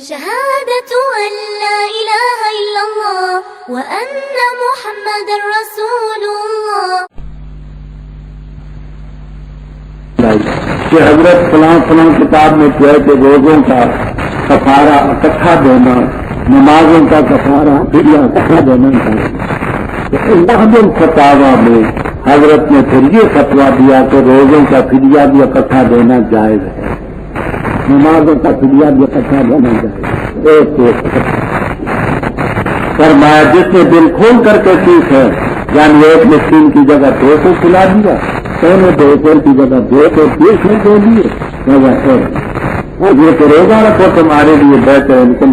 شهادة أن لا إله إلا الله وأن محمد رسول الله. کہ حضرت فلاں فلاں کتاب میں کیا کہ روزوں کا کفارہ اکٹھا دینا، نمازوں کا کفارہ فدیہ اکٹھا دینا چاہیے. بعض الفتاوی میں حضرت نے پھر یہ فتویٰ دیا کہ روزوں کا فدیہ بھی اکٹھا دینا جائز ہے، نمازوں کا فدیہ بھی اکٹھا دینا جائز ہے. ایک فرمایا جس نے دل کھول کر کے سیکھ ہے، یعنی ایک مسکین کی جگہ 2 کو کھلا دیا، سونے 2 کی جگہ 2 کو 30 میں دے دیے، اور یہ کہ روزہ رکھو تمہارے لیے بہتر ہے تم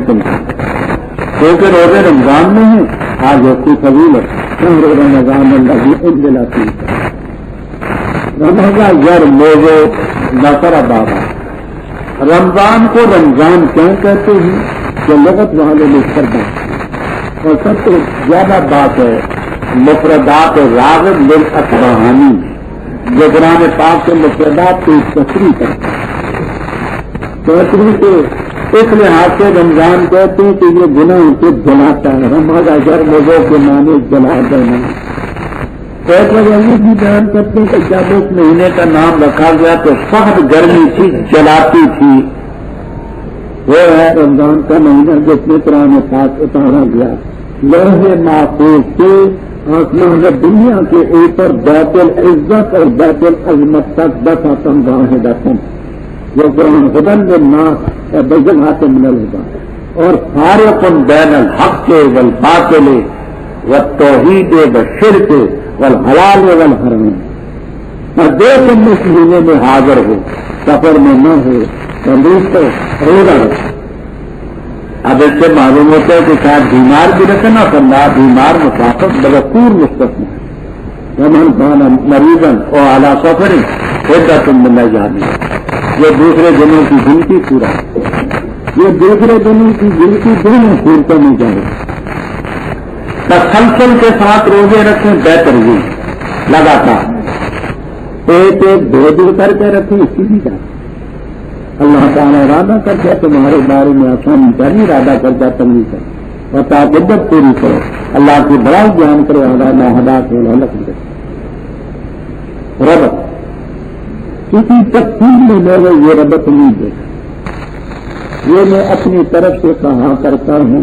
کیونکہ روزے رمضان میں ہیں. آج اس کی فضیلت رمضان اللہ دلاتی رمضان یار موزو نصر بابا. رمضان کو رمضان کیوں کہتے ہیں کہ لغت والے نے کرنا، اور سب سے زیادہ بات ہے مفردات راغب للاسبہانی جو قرآن پاک کے مفردات کی تشریح کرتے ہیں. اس لحاظ سے رمضان کہتے ہیں کہ یہ گناہ کو جلاتا ہے. ہمارا گھر لوگوں کے معنی جلا دینا. ایک وجہ یہ بھی بیان کرتے ہیں کہ جب اس مہینے کا نام رکھا گیا تو سخت گرمی تھی، جلاتی تھی. وہ ہے رمضان کا مہینہ جس میں قرآن پاک اتارا گیا. لوح محفوظ سے آسمان دنیا کے اوپر بیت العزت اور بیت العظمت تک 10 آتم واحدۃ جو قرآن خدن الناس بجنات من الہدا اور فارق بین الحق والباطل والتوحید والشرک والحلال والحرام. اور دیکھ اس مہینے میں حاضر ہو، سفر میں نہ ہو، تندرست ہو، روزہ رکھو. اب اس سے معلوم ہوتا ہے کہ شاید بیمار بھی رکھے نہ کرنا، بیمار مسافر بذکور مستثنی ومن کان مریضا او علی سفر عدۃ من ایام. یہ دوسرے دنوں کی گنتی پورا، یہ دوسرے دنوں کی گنتی دونوں صورتوں میں جائے. تسلسل کے ساتھ روزے رکھیں بہتر ہوئی، لگاتار ایک 2 دن کر کے رکھیں، اس کی بھی جائے. اللہ تعالیٰ ارادہ کرتا ہے تمہارے بارے میں آسان پہلی ارادہ کرتا تنگی کر اور تعبدت پوری کرو. اللہ کی بڑائی بیان کرو. اللہ ہدا کے ربط کسی تفصیل میں لوگوں یہ ربط نہیں دیکھا. یہ میں اپنی طرف سے کہا کرتا ہوں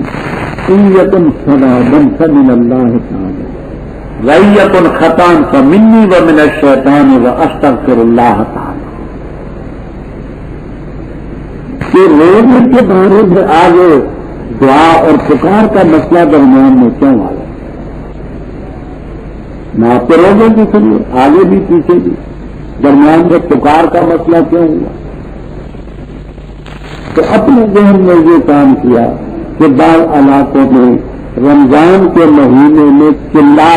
سیتن سدا بن من اللہ تعالی ریتن خطان فمنی ومن الشیطان واستغفر اللہ تعالی. کہ روزے کے بارے میں آگے دعا اور پکار کا مسئلہ درمیان میں کیوں آیا؟ نہ آپ کے روزوں کی سنیے، آگے بھی پیچھے بھی درمیان میں پکار کا مسئلہ کیوں ہوا؟ تو اپنے ذہن میں یہ کام کیا کہ بعض علاقوں میں رمضان کے مہینے میں چلا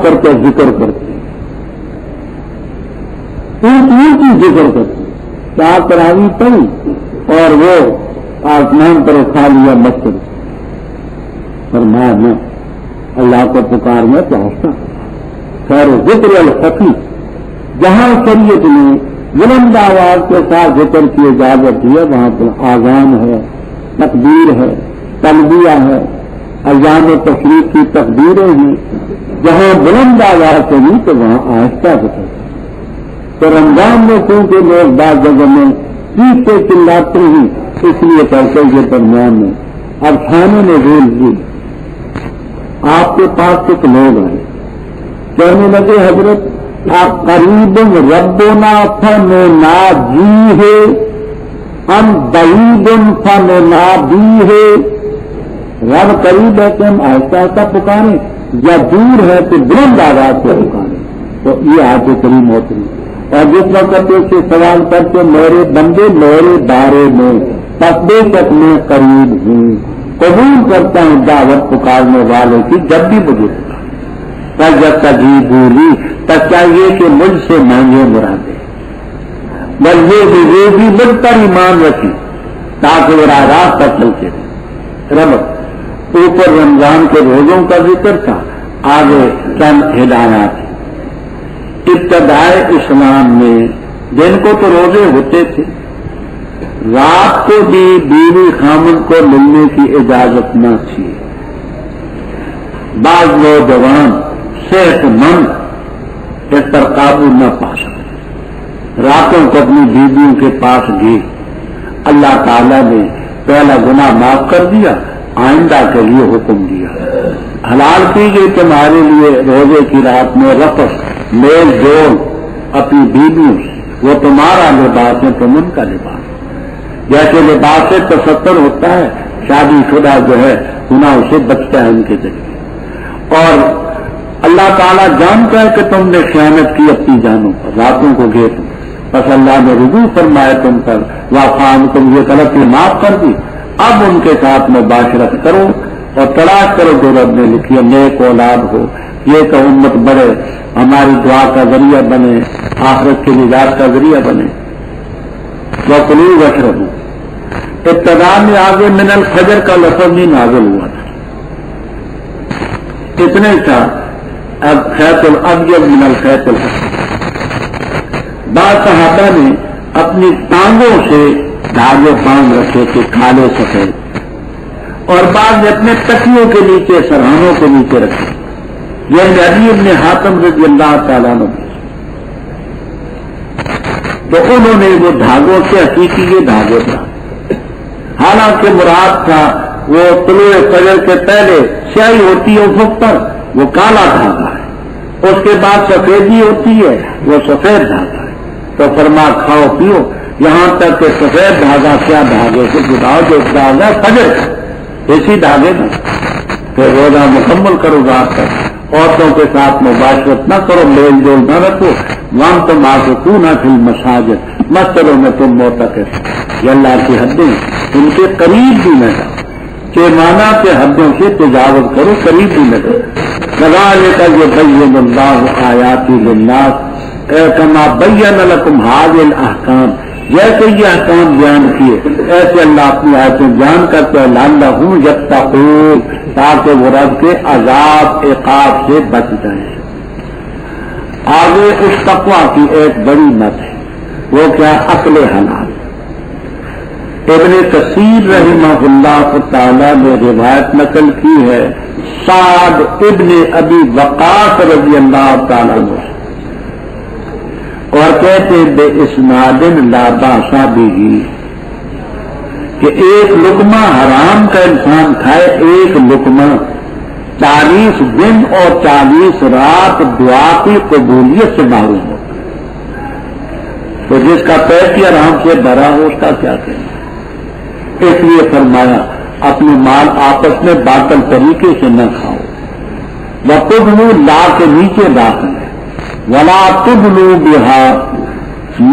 کر کے ذکر کرتے ہیں، اونچی ذکر کرتے ہیں. 4 تراویح پڑھی اور وہ آسمان پر اٹھا لیا مسجد فرمایا اللہ کو پکارنا چاہتا. خیر ذکر الخفی جہاں شریعت نے بلند آواز کے ساتھ ذکر کی اجازت دی ہے وہاں پر آذان ہے، تکبیر ہے، تلبیہ ہے، ایام تشریق کی تکبیریں ہیں. جہاں بلند آواز سے نہیں تو وہاں آہستہ ذکر. تو رمضان میں کیونکہ لوگ بعض جگہ میں پیچھے چلاتے ہیں اس لیے کرتے یہ درمیان میں. اب کھانے نے بول دی آپ کے پاس کچھ لوگ آئے کہنے لگے حضرت آپ قریب ربنا فنناجیہ ہم بعید فننادیہ. رب قریب ہے کہ ہم آہستہ آہستہ پکاریں یا دور ہے تو بلند آواز سے پکاریں. تو یہ آیت کریم ہوتی ہے. اور جس وقت سے سوال کرتے میرے بندے میرے بارے میں بے شک میں قریب ہوں، قبول کرتا ہوں دعوت پکارنے والے کی جب بھی مجھے تجیبولی تب چاہیے کہ مجھ سے مانگے مرادے بس یہ بھی مجھ پر ایمان رکھی تاکہ میرا راستہ چلتے رہے. رب اوپر رمضان کے روزوں کا ذکر تھا، آگے چند ہدایات. ابتدائے اسلام میں جن کو تو روزے ہوتے تھے رات کو بھی بیوی خامن کو ملنے کی اجازت نہ تھی. بعض نوجوان صحت مند اس پر قابو نہ پا سکے، راتوں کو اپنی بیویوں کے پاس گئے. اللہ تعالیٰ نے پہلا گناہ معاف کر دیا، آئندہ کے لیے حکم دیا. حلال کی گئی تمہارے لیے روزے کی رات میں رفث، میل جول اپنی بیویوں سے، وہ تمہارا لباس ہے، تم ان کا لباس. جیسے لباس سے تصور ہوتا ہے، شادی شدہ جو ہے گناہ سے بچتا ہے ان کے ذریعے. اور اللہ تعالیٰ جانتا ہے کہ تم نے خیانت کی اپنی جانوں پر، راتوں کو گئے تم، بس اللہ نے رجوع فرمایا تم پر، وافان تم یہ غلطی معاف کر دی. اب ان کے ساتھ مباشرت کرو اور تلاش کرو جو رب نے لکھی ہے، نیک اولاد ہو، یہ کہ امت بڑھے، ہماری دعا کا ذریعہ بنے، آخرت کے نجات کا ذریعہ بنے. وَكُلُوا وَاشْرَبُوا، ابتدا میں آگے من الفجر کا لفظ نہیں نازل ہوا تھا، اتنے کا اب خیط الابیض من الخیط الاسود. بعض صحابہ نے اپنی ٹانگوں سے دھاگے باندھ رکھے تھے کالے سفید، اور بعض نے اپنے تکیوں کے نیچے، سرہانوں کے نیچے رکھے. یہ عدی بن حاتم رضی اللہ تعالیٰ عنہ، تو انہوں نے وہ دھاگوں سے حقیقی یہ دھاگے تھا. حالانکہ مراد تھا وہ طلوع فجر کے پہلے سیاہی ہوتی ہے افق پر، وہ کالا دھاگا ہے، اس کے بعد سفیدی ہوتی ہے، وہ سفید دھاگا ہے. تو فرما کھاؤ پیو یہاں تک کہ سفید دھاگا کیا دھاگے سے جداؤ، جو دھاگا فجر کا اسی دھاگے میں. پھر روزہ مکمل کرو رات تک، عورتوں کے ساتھ مباشرت نہ کرو، میل جول نہ رکھو. وہاں تم عاکفون فی المساجد، مسجدوں میں تم معتکف. یہ اللہ کی حدیں، ان کے قریب بھی نہ جاؤ، کہ مانا کے حدوں سے تجاوز کرو، قریب بھی نہ جاؤ. کذالک یبین اللہ آیاتہ للناس کما بین لکم ھذہ الاحکام، جیسے یہ احکام بیان کیے ایسے اللہ اپنی آیتیں بیان کرتے ہیں، لعلہم یتقون، تاکہ وہ رب کے عذاب عقاب سے بچ جائیں. آگے اس تقویٰ کی ایک بڑی مت ہے، وہ کیا؟ عقل حلال. ابن کثیر رحمہ اللہ تعالی نے روایت نقل کی ہے سعد ابن ابی وقاص رضی اللہ تعالیٰ عنہ، اور کہتے بے اسناد لا باس بہ، کہ ایک لقمہ حرام کا انسان کھائے، ایک لقمہ 40 دن اور 40 رات دعا کی قبولیت سے محروم ہوتا. تو جس کا پیٹ ہی حرام سے بھرا ہو اس کا کیا کہنا. اس لیے فرمایا اپنے مال آپس میں باطل طریقے سے نہ کھاؤ. وَتُبْلُوا لا کے نیچے داخل ہے، وَلَا تُبْلُوا بِهَا،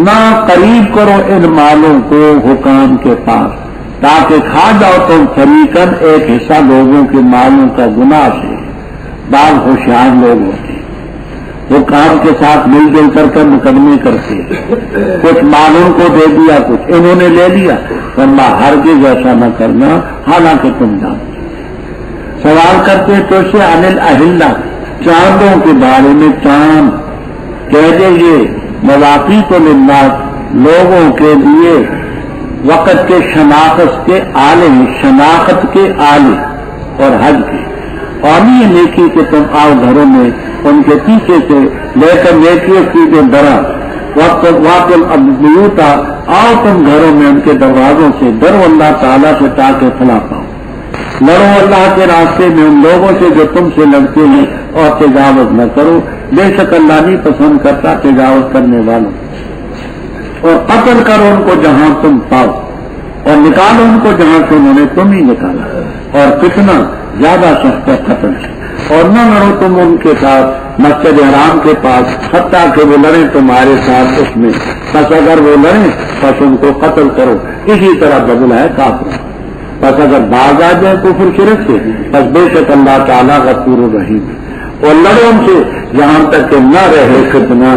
نہ قریب کرو ان مالوں کو حکام کے پاس، تاکہ کھا جاؤ تم فریقاً ایک حصہ لوگوں کے مالوں کا گناہ سے. بعض ہوشیار لوگ ہوتے ہیں، وہ کام کے ساتھ مل جل کر مقدمے کرتے، کچھ مالوں کو دے دیا، کچھ انہوں نے لے لیا. ورنہ ہرگز ایسا نہ کرنا، حالانکہ تم جانتے. سوال کرتے تو سے انل اہلہ، چاندوں کے بارے میں. چاند کہہ دیجیے مواقیت للناس، لوگوں کے لیے وقت کے شناخت کے آلے، شناخت کے آلے اور حج کے. اور یہ نیکی کہ تم آؤ گھروں میں ان کے پیچھے سے لے کر نیکیوں کی برا وقت واقع ابیوتا، آؤ تم گھروں میں ان کے دروازوں سے، ڈرو اللہ تعالیٰ سے تاکہ فلاح پاؤ. لڑو اللہ کے راستے میں ان لوگوں سے جو تم سے لڑتے ہیں، اور تجاوز نہ کرو، بے شک اللہ نہیں پسند کرتا تجاوز کرنے والوں. اور قتل کرو ان کو جہاں تم پاؤ، اور نکالو ان کو جہاں سے انہوں نے تم ہی نکالا. اور کتنا زیادہ سخت ہے قتل سے. اور نہ لڑو تم ان کے ساتھ مسجد حرام کے پاس، حتیٰ کہ وہ لڑیں تمہارے ساتھ اس میں. بس اگر وہ لڑیں بس ان کو قتل کرو. اسی طرح بدلہ ہے کافر. بس اگر باز آ جائے کفر شرک سے، بس بے شک اللہ تعالیٰ غفور الرحیم. اور لڑو ان سے یہاں تک کہ نہ رہے فتنہ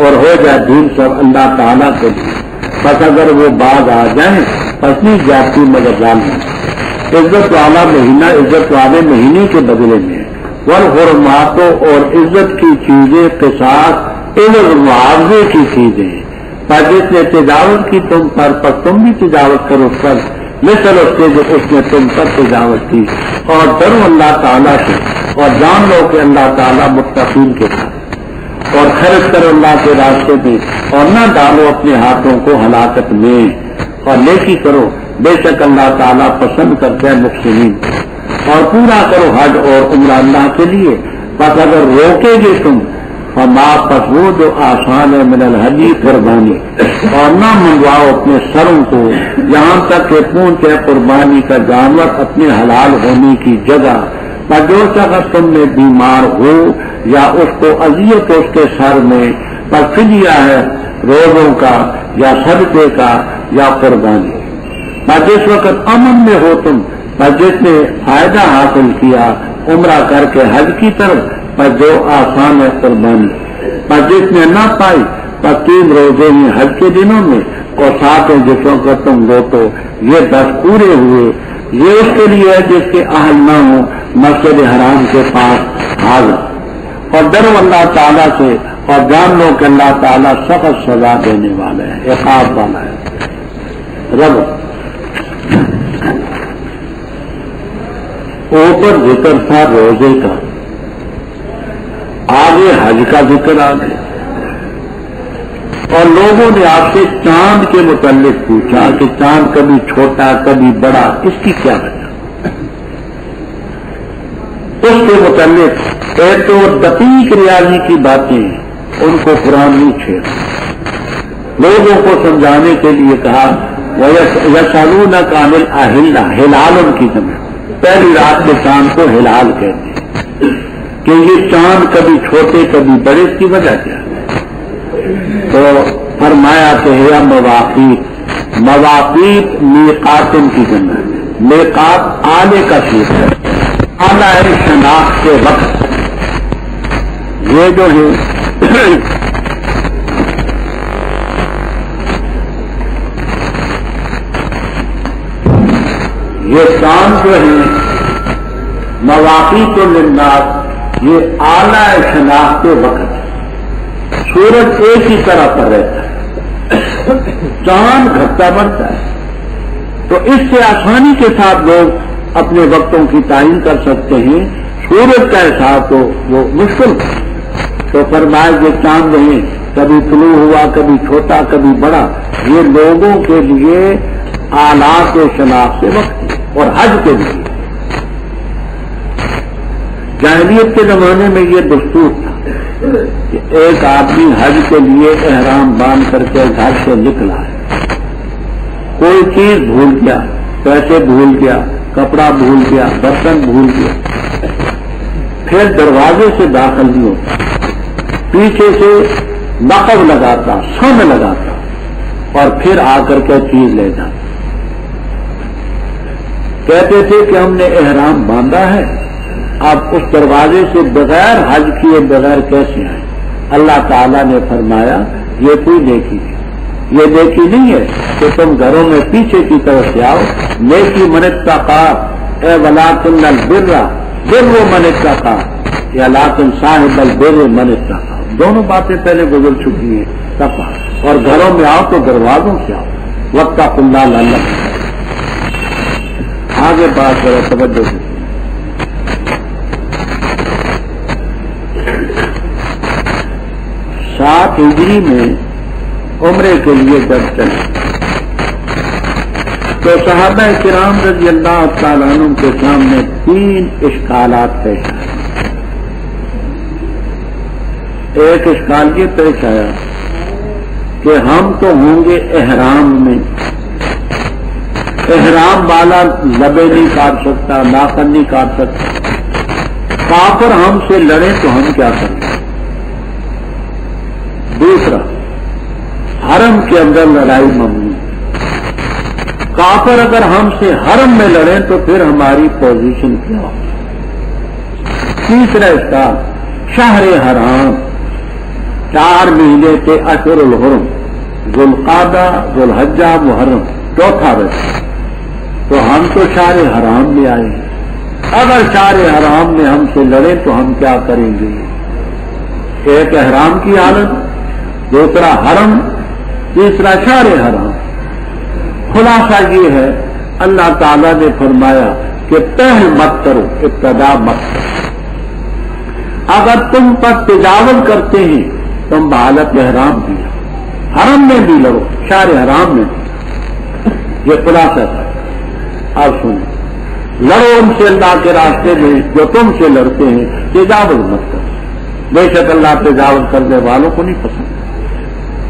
اور ہو جائے دین سب اللہ تعالیٰ کے لیے. بس اگر وہ باز آ جائیں بس نہیں جاتی مگر ظالم. عزت والا مہینہ عزت والے مہینے کے بدلے میں، والحرمات اور عزت کی چیزیں قصاص، معاوضے کی چیزیں پر جس نے تجاوز کی تم پر تم بھی تجاوز کرو اس پر، مثل اس کے جو اس نے تم پر تجاوز کی۔ اور ڈرو اللہ تعالیٰ سے، اور جان لو کہ اللہ تعالیٰ متقین کے ساتھ، اور خرچ کرو اللہ کے راستے میں، اور نہ ڈالو اپنے ہاتھوں کو ہلاکت میں، اور نیکی کرو، بے شک اللہ تعالیٰ پسند کرتے ہیں محسنین۔ اور پورا کرو حج اور عمرہ اللہ کے لیے، بس اگر روکے گے تم پس وہ جو آسان ہے من الحجی قربانی، اور نہ منگواؤ اپنے سروں کو یہاں تک کہ پہنچے قربانی کا جانور اپنے حلال ہونے کی جگہ۔ پر جو شخص تم میں بیمار ہو یا اس کو اذیت ہو اس کے سر میں، پر فدیہ ہے روزوں کا یا صدقے کا یا قربانی۔ پر جس وقت امن میں ہو تم، پر جس نے فائدہ حاصل کیا عمرہ کر کے حج کی طرف، پر جو آسان ہے قربانی۔ پر جس نے نہ پائی، پر 3 روزے ہیں حج کے دنوں میں، اور 7 جس وقت تم لو تو یہ 10 پورے ہوئے۔ یہ اس کے لیے ہے جس کے اہل نہ ہو مسجد حرام کے پاس حاضر۔ اور ڈرو اللہ تعالیٰ سے، اور جان لو کہ اللہ تعالیٰ سخت سزا دینے والا ہے، عقاب والا ہے۔ رب اوپر ذکر تھا روزے کا، آگے حج کا ذکر آ گیا، اور لوگوں نے آپ سے چاند کے متعلق پوچھا کہ چاند کبھی چھوٹا کبھی بڑا، اس کی کیا وجہ؟ اس کے متعلق ایک تو دقیق ریاضی کی باتیں ان کو قرآن نہیں چھیڑا، لوگوں کو سمجھانے کے لیے کہا یسألونک عن الأہلہ، ہلال ان کی جمع، پہلی رات میں چاند کو ہلال کہتے ہیں کہ یہ چاند کبھی چھوٹے کبھی بڑے، اس کی وجہ کیا ہے؟ تو فرمایا کہ ہے مواقیت، مواقیت میقات کی جمع ہے، میقات آنے کا چیز ہے، آنا ہے شناخت کے وقت۔ یہ جو ہے یہ چاند جو ہے مواقیت للناس، یہ اعلی شناخت کے وقت، سورج ایک ہی طرح پر رہتا ہے، چاند گھٹتا بڑھتا ہے، تو اس سے آسانی کے ساتھ لوگ اپنے وقتوں کی تعین کر سکتے ہیں۔ سورج کا حساب تو وہ مشکل ہے، تو فرمایا یہ چاند نہیں، کبھی طلوع ہوا کبھی چھوٹا کبھی بڑا، یہ لوگوں کے لیے آلات شناخت کے وقت اور حج کے لیے۔ جاہلیت کے زمانے میں یہ دستور تھا کہ ایک آدمی حج کے لیے احرام باندھ کر کے گھر سے نکلا ہے، کوئی چیز بھول گیا، پیسے بھول گیا، کپڑا بھول گیا، برتن بھول گیا، پھر دروازے سے داخل نہیں ہوتا، پیچھے سے نقب لگاتا، سن لگاتا، اور پھر آ کر کے چیز لے جاتا۔ کہتے تھے کہ ہم نے احرام باندھا ہے، اب اس دروازے سے بغیر حج کیے بغیر کیسے آئے؟ اللہ تعالیٰ نے فرمایا یہ کوئی نیکی ہے، یہ نیکی نہیں ہے کہ تم گھروں میں پیچھے کی طرف سے آؤ، نیکی من اتقى اے ولکن البر بر من اتقى یا لیکن صاحب البر من اتقى، دونوں باتیں پہلے گزر چکی ہیں۔ تقویٰ، اور گھروں میں آؤ تو دروازوں سے آؤ، واتقوا اللہ لعلکم۔ آگے بات کرو توجہ سے۔ 7 ہجری میں عمرے کے لیے جب چلے تو صحابہ کرام رضی اللہ تعالیٰ عنہ کے سامنے 3 اشکالات پیش آئے۔ ایک اشکال یہ پیش آیا کہ ہم تو ہوں گے احرام میں، احرام والا لبے نہیں کاٹ سکتا، ناخن نہیں کاٹ سکتا، کافر ہم سے لڑے تو ہم کیا کریں؟ دوسرا، حرم کے اندر لڑائی ممنوع، کافر اگر ہم سے حرم میں لڑیں تو پھر ہماری پوزیشن کیا ہو؟ تیسرا اشکال، شہر حرام، 4 مہینے کے اشہر الحرم، ذوالقعدہ، ذوالحجہ، محرم، چوتھا رہتا، تو ہم تو شہر حرام میں آئے ہیں، اگر شہر حرام میں ہم سے لڑیں تو ہم کیا کریں گے؟ ایک احرام کی حالت، دوسرا حرم، تیسرا شہر حرام. خلاصہ یہ ہے اللہ تعالیٰ نے فرمایا کہ پہل مت کرو، ابتدا مت کرو. اگر تم پر تجاوز کرتے ہیں تم بحالت احرام بھی حرم میں بھی لڑو، شہر حرام میں بھی. یہ خلاصہ تھا. اب سنیں، لڑو ان سے اللہ کے راستے میں جو تم سے لڑتے ہیں، تجاوز مت کرو. بے شک اللہ تجاوز کرنے والوں کو نہیں پسند.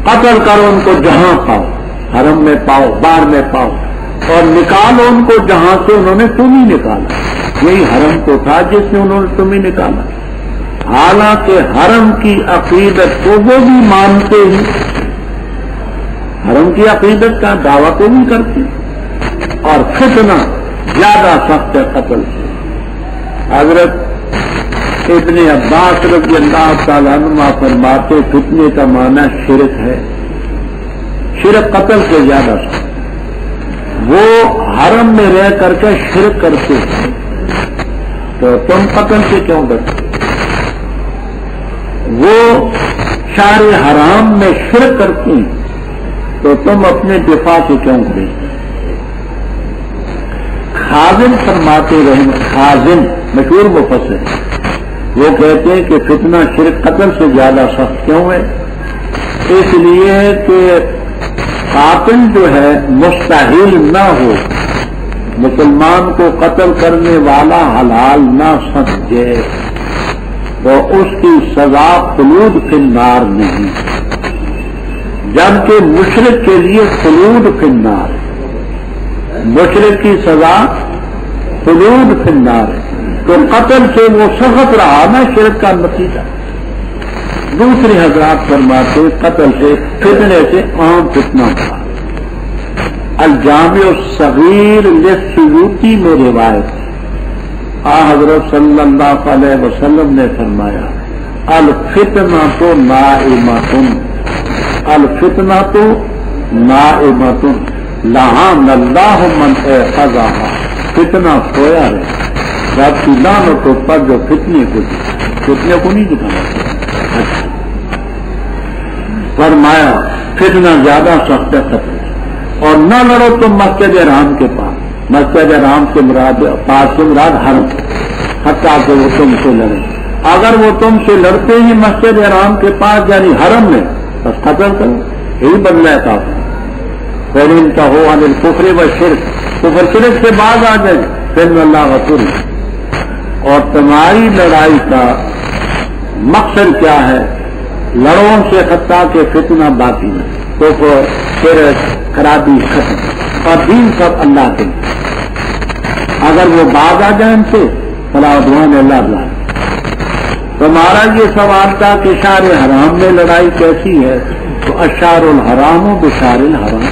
قتل کرو ان کو جہاں پاؤ، حرم میں پاؤ، باہر میں پاؤ، اور نکالو ان کو جہاں سے انہوں نے تم ہی نکالا. یہی حرم تو تھا جس سے انہوں نے تم ہی نکالا. حالانکہ حرم کی عقیدت کو وہ بھی مانتے ہیں، حرم کی عقیدت کا دعویٰ کو بھی کرتے ہیں، اور فتنہ زیادہ سخت ہے قتل سے. حضرت ابن عباس رضی اللہ تعالیٰ عنہ فرماتے فتنے کا معنی شرک ہے، شرک قتل سے زیادہ سخت. وہ حرم میں رہ کر کے شرک کرتے ہیں تو تم قتل سے کیوں ڈرتے؟ وہ شہر حرام میں شرک کرتے ہیں تو تم اپنے دفاع سے کیوں ڈرتے؟ خازن فرماتے رہے، خازن مشہور مفسر، وہ کہتے ہیں کہ فتنہ شرک قتل سے زیادہ سخت کیوں ہے؟ اس لیے کہ قاتل جو ہے مستحیل نہ ہو، مسلمان کو قتل کرنے والا حلال نہ سمجھے تو اس کی سزا خلود فی النار نہیں، جبکہ مشرک کے لیے خلود فی النار ہے. مشرک کی سزا خلود فی النار ہے. تو قتل سے وہ سخت رہا نا شرک کا نتیجہ. دوسرے حضرات فرماتے قتل سے فتنے سے عام فتنہ تھا. الجامع الصغیر للسیوطی میں روایت ہے، حضرت صلی اللہ علیہ وسلم نے فرمایا الفتنۃ نائمۃ، الفتنۃ نائمۃ لعن اللہ من ایقظھا. فتنہ سویا ہے، رب کی لعنت پر جو فتنے کو نہیں دکھانا. فرمایا فتنہ زیادہ سخت ہے قتل. اور نہ لڑو تم مسجد حرام کے پاس، مسجد حرام سے مراد پاس سے مراد حرم، حتیٰ کہ وہ تم سے لڑے. اگر وہ تم سے لڑتے ہی مسجد حرام کے پاس یعنی حرم میں، بس قتل کرو، یہی بدلہ ہے کافی. پھر ان کا ہو عن الکفر و شرک، کفر شرک سے باز آ جائے پھر اللہ غفور. اور تمہاری لڑائی کا مقصد کیا ہے؟ لڑوں سے حتیٰ کہ فتنہ باقی ہے، کفر شرک خرابی ختم، اور دین سب اللہ کے. اگر وہ باز آ جائیں ان سے فلا عدوان اللہ اللہ. تمہارا یہ سوال تھا کہ شہر حرام میں لڑائی کیسی ہے، تو اشار الحرام و بشار الحرام.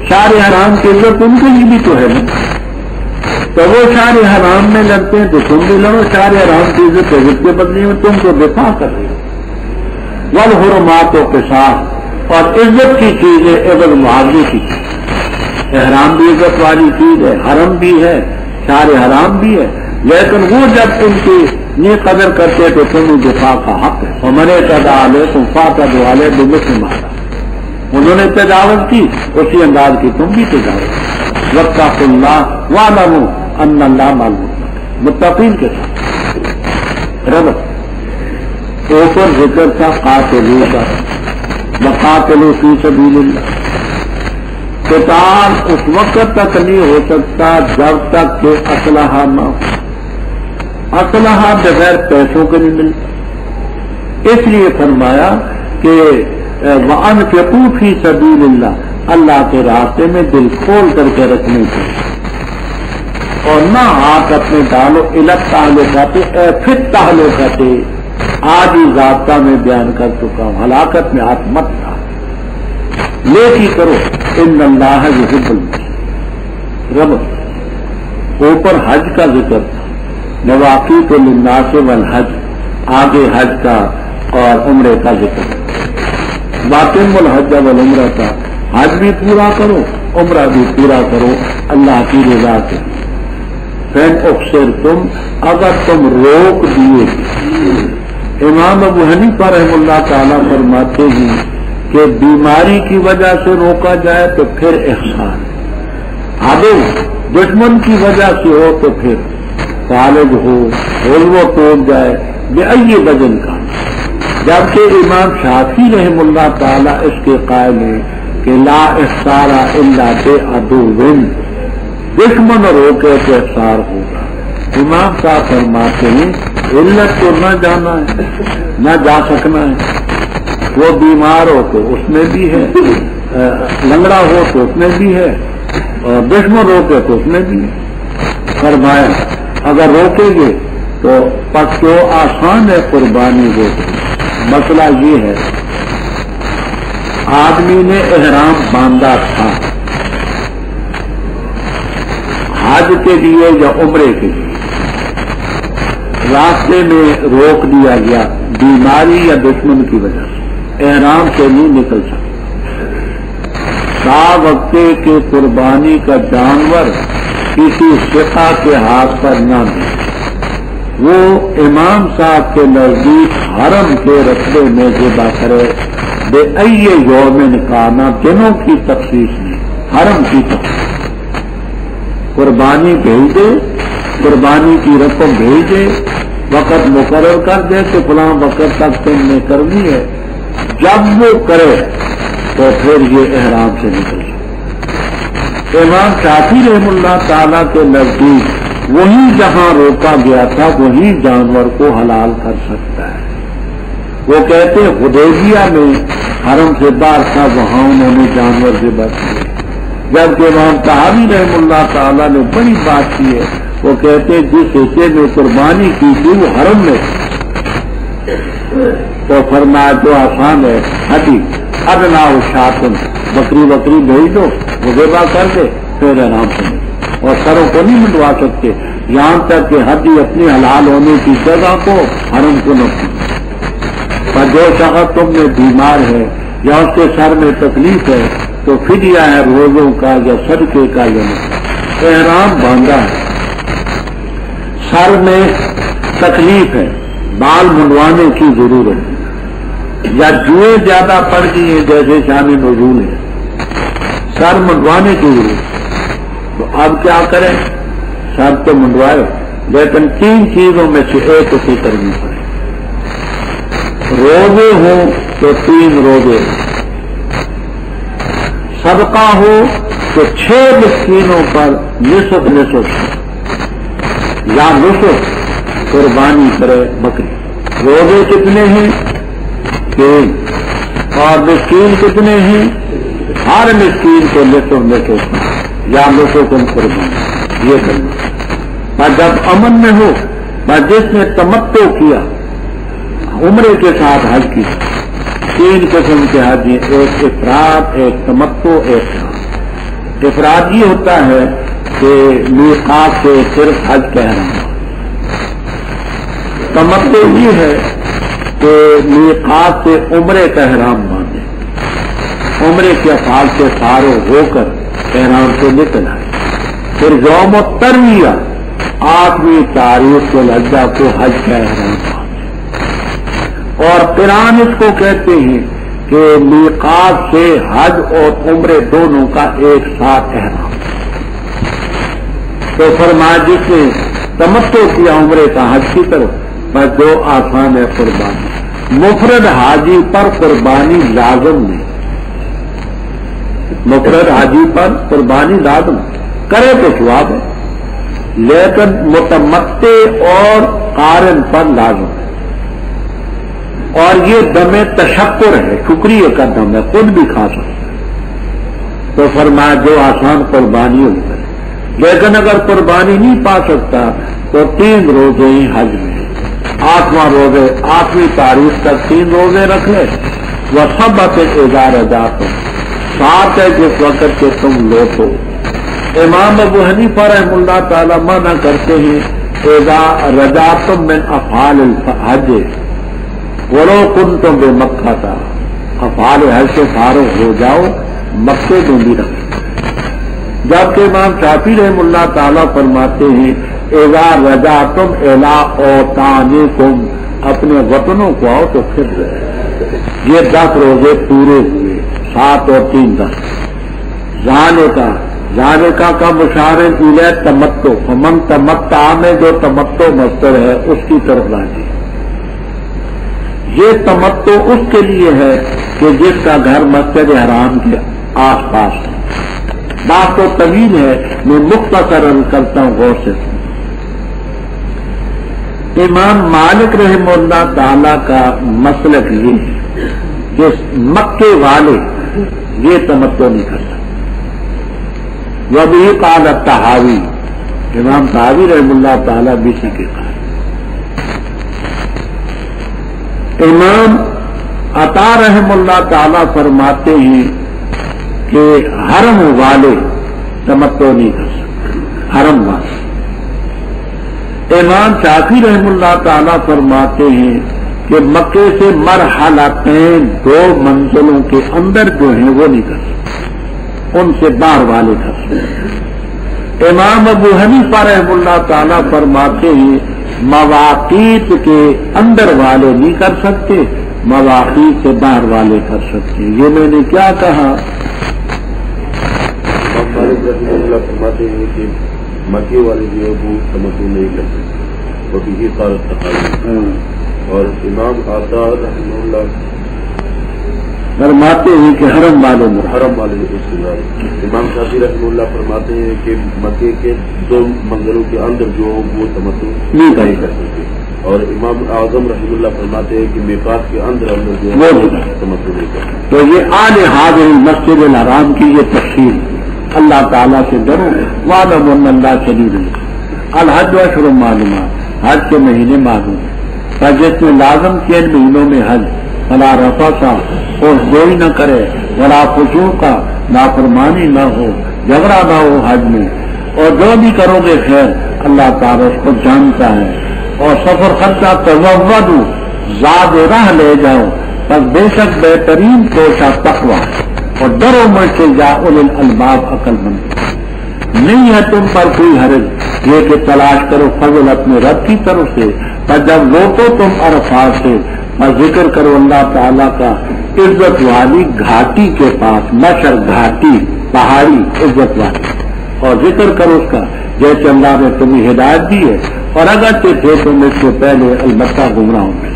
شہر حرام کی عزت ان کے لیے بھی تو ہے نا، تو وہ شہر حرام میں لڑتے ہیں تو تم بھی لڑو. شہر حرام کی عزت کے بدلے میں تم کو دفاع کر رہے ہو. والحرمات و قصاص، اور عزت کی چیز ہے عزت معاوضے کی چیز. احرام بھی عزت والی چیز ہے، حرم بھی ہے، شہر حرام بھی ہے، لیکن وہ جب ان کی نہیں قدر کرتے تو تم دفاع کا حق ہے. ہمارے تدالے تم فاتح والے بمثل مارا، انہوں نے تجاوز کی اسی انداز کی تم بھی تجاوز. واتقوا اللہ واعلموا ان اللہ مع المتقین، متقین کے ساتھ. رب اوپر ذکر تھا قاتلوا کا، وقاتلوا فی سبیل اللہ. قتال اس وقت تک نہیں ہو سکتا جب تک کہ اسلحہ نہ ہو. اسلحہ بغیر پیسوں کے نہیں ملتا. اس لیے فرمایا کہ وَأَنفِقُوا فِي سَبِيلِ اللَّهِ، اللہ کے راستے میں دل کھول کر کے رکھنے چاہیے، اور نہ ہاتھ اپنے ڈالو الگ تعلقات پھر تعلقات. آج ہی ضابطہ میں بیان کر چکا ہوں، ہلاکت میں ہاتھ مت ڈالو، نیکی کرو. ان اللہ یحب المحسنین. رب اوپر حج کا ذکر تھا، مواقیت للناس والحج، آگے حج کا اور عمرے کا ذکر. واتم الحج والعمرہ کا، حج بھی پورا کرو عمرہ بھی پورا کرو اللہ کی رضا کے. فین اکثر تم، اگر تم روک دیے. امام ابو حنیفہ رحمہ اللہ تعالیٰ فرماتے ہیں کہ بیماری کی وجہ سے روکا جائے تو پھر احسان، عدو دشمن کی وجہ سے ہو تو پھر فالج ہو، وہ ٹوٹ جائے بے ای بدن کا۔ جبکہ امام شافعی رحم اللہ تعالی اس کے قائل ہیں کہ لا احصار الا بعدو، دشمن روکے تو احصار ہوگا۔ امام صاحب فرماتے ہیں علت تو نہ جانا ہے، نہ جا سکنا ہے، وہ بیمار ہو تو اس میں بھی ہے، لنگڑا ہو تو اس میں بھی ہے، اور دشمن روکے تو اس میں بھی ہے۔ فرمایا اگر روکیں گے تو پس جو آسان ہے قربانی وہ، مسئلہ یہ ہے آدمی نے احرام باندھا تھا حج کے لیے یا عمرے کے لیے، راستے میں روک دیا گیا بیماری یا دشمن کی وجہ سے، احرام سے نہیں نکل سکتا، وقتے کے قربانی کا جانور کسی ثقہ کے ہاتھ پر نہ دے، وہ امام صاحب کے نزدیک حرم کے رقبے میں ذبح کرے بے ای یوم کانا، دنوں کی تخصیص نہیں، حرم کی تخصیص، قربانی بھیج دے، قربانی کی رقم بھیج دے، وقت مقرر کر دے کہ فلاں وقت تک تم نے کرنی ہے، جب وہ کرے تو پھر یہ احرام سے نکل جائے۔ امام شافعی رحم اللہ تعالیٰ کے نزدیک وہی جہاں روکا گیا تھا وہی جانور کو حلال کر سکتا ہے۔ وہ کہتے حدیبیہ میں حرم سے باہر تھا، وہاں انہوں نے جانور سے بچ کیے، جبکہ امام طحاوی رحم اللہ تعالیٰ نے بڑی بات کی ہے، وہ کہتے جس حصے میں قربانی کی تھی وہ حرم میں تو فرمایا جو آسان ہے ہٹی ادنا شاطن، بکری بھیج دو، وہ ذبح کر دے، پھر آرام سے، اور سروں کو نہیں منڈوا سکتے یہاں تک کہ ہڈی اپنی حلال ہونے کی جگہ کو حرم کو نہ پہنچے۔ پر جو شخص تم میں بیمار ہے یا اس کے سر میں تکلیف ہے تو فدیہ ہے روزوں کا یا صدقے کا یا نہیں، احرام باندھا ہے، سر میں تکلیف ہے، بال منڈوانے کی ضرورت ہے، یا جوئیں زیادہ پڑ گئی ہیں جیسے شام نزول ہے، سر منڈوانے کی ضرورت ہے، تو اب کیا کریں؟ سر تو منڈوائے لیکن 3 چیزوں میں سے ایک اسے کرنی پڑے، روزے ہوں تو 3 روزے، صدقہ ہو تو 6 مسکینوں پر نصف یا نصف قربانی کرے بکری۔ روزے کتنے ہیں؟ 3، اور مسکین کتنے ہیں؟ ہر مسکین کو نصف یا نصف قربانی، یہ کرنا۔ اور جب امن میں ہو، اور جس نے تمتع کیا عمرے کے ساتھ حج کی، 3 قسم کے حج ہیں، ایک افراد، ایک تمتع، ایک قران۔ افراد یہ ہوتا ہے کہ میقات سے صرف حج کا احرام، تمتع یہ ہے کہ میقات سے عمرے کا احرام باندھے، عمرے کے افعال سے فارغ ہو کر احرام سے نکل آئے، پھر یوم الترویہ 8ویں تاریخ کو لجہ کو حج کا احرام باندھے، اور قران اس کو کہتے ہیں کہ میقات سے حج اور عمرے دونوں کا ایک ساتھ احرام۔ تو فرمایا جس نے تمتع کیا عمرے کا حج کی طرف، بس جو آسان ہے قربانی، مفرد حاجی پر قربانی لازم نہیں، مفرد حاجی پر قربانی لازم کرے تو ثواب ہے، لیکن متمتع اور قارن پر لازم ہے، اور یہ دم تشکر ہے، شکریہ کا دم ہے، خود بھی کھا سکتا ہے، تو فرمایا جو آسان قربانی ہو کرے، لیکن اگر قربانی نہیں پا سکتا تو 3 روزے ہی حج میں، 8واں روزے 8ویں تاریخ تک 3 روزے رکھ لے، وہ سب اذا رجعتم، ساتھ ہے جس وقت کے تم لوٹو۔ امام ابو حنیفہ رحمہ اللہ تعالی منع کرتے ہیں اذا رجعتم من افعال الحج ولو کنتم بمکہ تھا، افعال حج سے فارغ ہو جاؤ، مکے میں بھی رکھ، جبکہ امام شافعی رحمہ اللہ تعالی فرماتے ہیں اذا رجعتم الی اوطانکم، اپنے وطنوں کو آؤ تو پھر یہ 10 روزے پورے ہوئے، 7 اور 3 10۔ ذالکا کا مشارن الیہ تمتع، فمن تمتع میں جو تمتع مصدر ہے اس کی طرف راجی۔ یہ تمتع اس کے لیے ہے کہ جس کا گھر مسجد حرام کے آس پاس ہے۔ بات تو طویل ہے، میں مختصر کرتا ہوں غور سے۔ امام مالک رحمہ اللہ تعالی کا مسلک یہ ہے کہ مکے والے یہ تمتع نہیں کر سکتے۔ وبہ قال الطحاوی، امام طحاوی رحمہ اللہ تعالی بھی اسی کے قائل۔ امام عطا رحمہ اللہ تعالی فرماتے ہیں کہ حرم والے تمتع نہیں کر سکتے، حرم والے۔ امام شافعی رحمہ اللہ تعالی فرماتے ہیں کہ مکے سے مرحلتین 2 منزلوں کے اندر جو ہیں وہ نہیں کر سکتے، ان سے باہر والے کر سکتے۔ امام ابو حنیفہ رحمہ اللہ تعالی فرماتے ہیں مواقیت کے اندر والے نہیں کر سکتے، مواقیت سے باہر والے کر سکتے۔ یہ میں نے کیا کہا؟ فرماتے ہیں کہ مکے والے جو ہے وہ تمتع نہیں کر سکتے، وہ بھی قالت تحاوی۔ اور امام عطا رحمہ اللہ فرماتے ہیں کہ حرم والے امام شافعی رحمہ اللہ فرماتے ہیں کہ مکے کے 2 منزلوں کے اندر جو وہ تمتع نہیں کر سکتے، اور امام اعظم رحمہ اللہ فرماتے ہیں کہ میقات کے اندر جو ہے تمتع نہیں کر سکتے۔ تو یہ آل حاضر مسجد الحرام کی یہ تفصیل، اللہ تعالیٰ سے ڈرو، وعلموا ان اللہ شدید الحج اشہر معلومات، حج کے مہینے معلوم ہیں، پر جس نے لازم کیا ان مہینوں میں حج، فلا رفث اور گوئی نہ کرے، ولا فسوق، نافرمانی نہ ہو، جھگڑا نہ ہو حج میں، اور جو بھی کرو گے خیر اللہ تعالیٰ اس کو جانتا ہے۔ اور سفر خرچہ تزودوا، زاد راہ لے جاؤ، بس بے شک بہترین کوشا تقویٰ، اور ڈرو مجھ سے یا اولي الالباب عقل مند۔ نہیں ہے تم پر کوئی حرج یہ کہ تلاش کرو فضل اپنے رب کی طرف سے، پر جب لوٹو تم عرفات سے، اور ذکر کرو اللہ تعالیٰ کا عزت والی گھاٹی کے پاس، مشر گھاٹی پہاڑی عزت والی، اور ذکر کرو اس کا جیسے اللہ نے تمہیں ہدایت دی ہے، اور اگرچہ تھے تم اس سے پہلے البتہ گمراہوں میں۔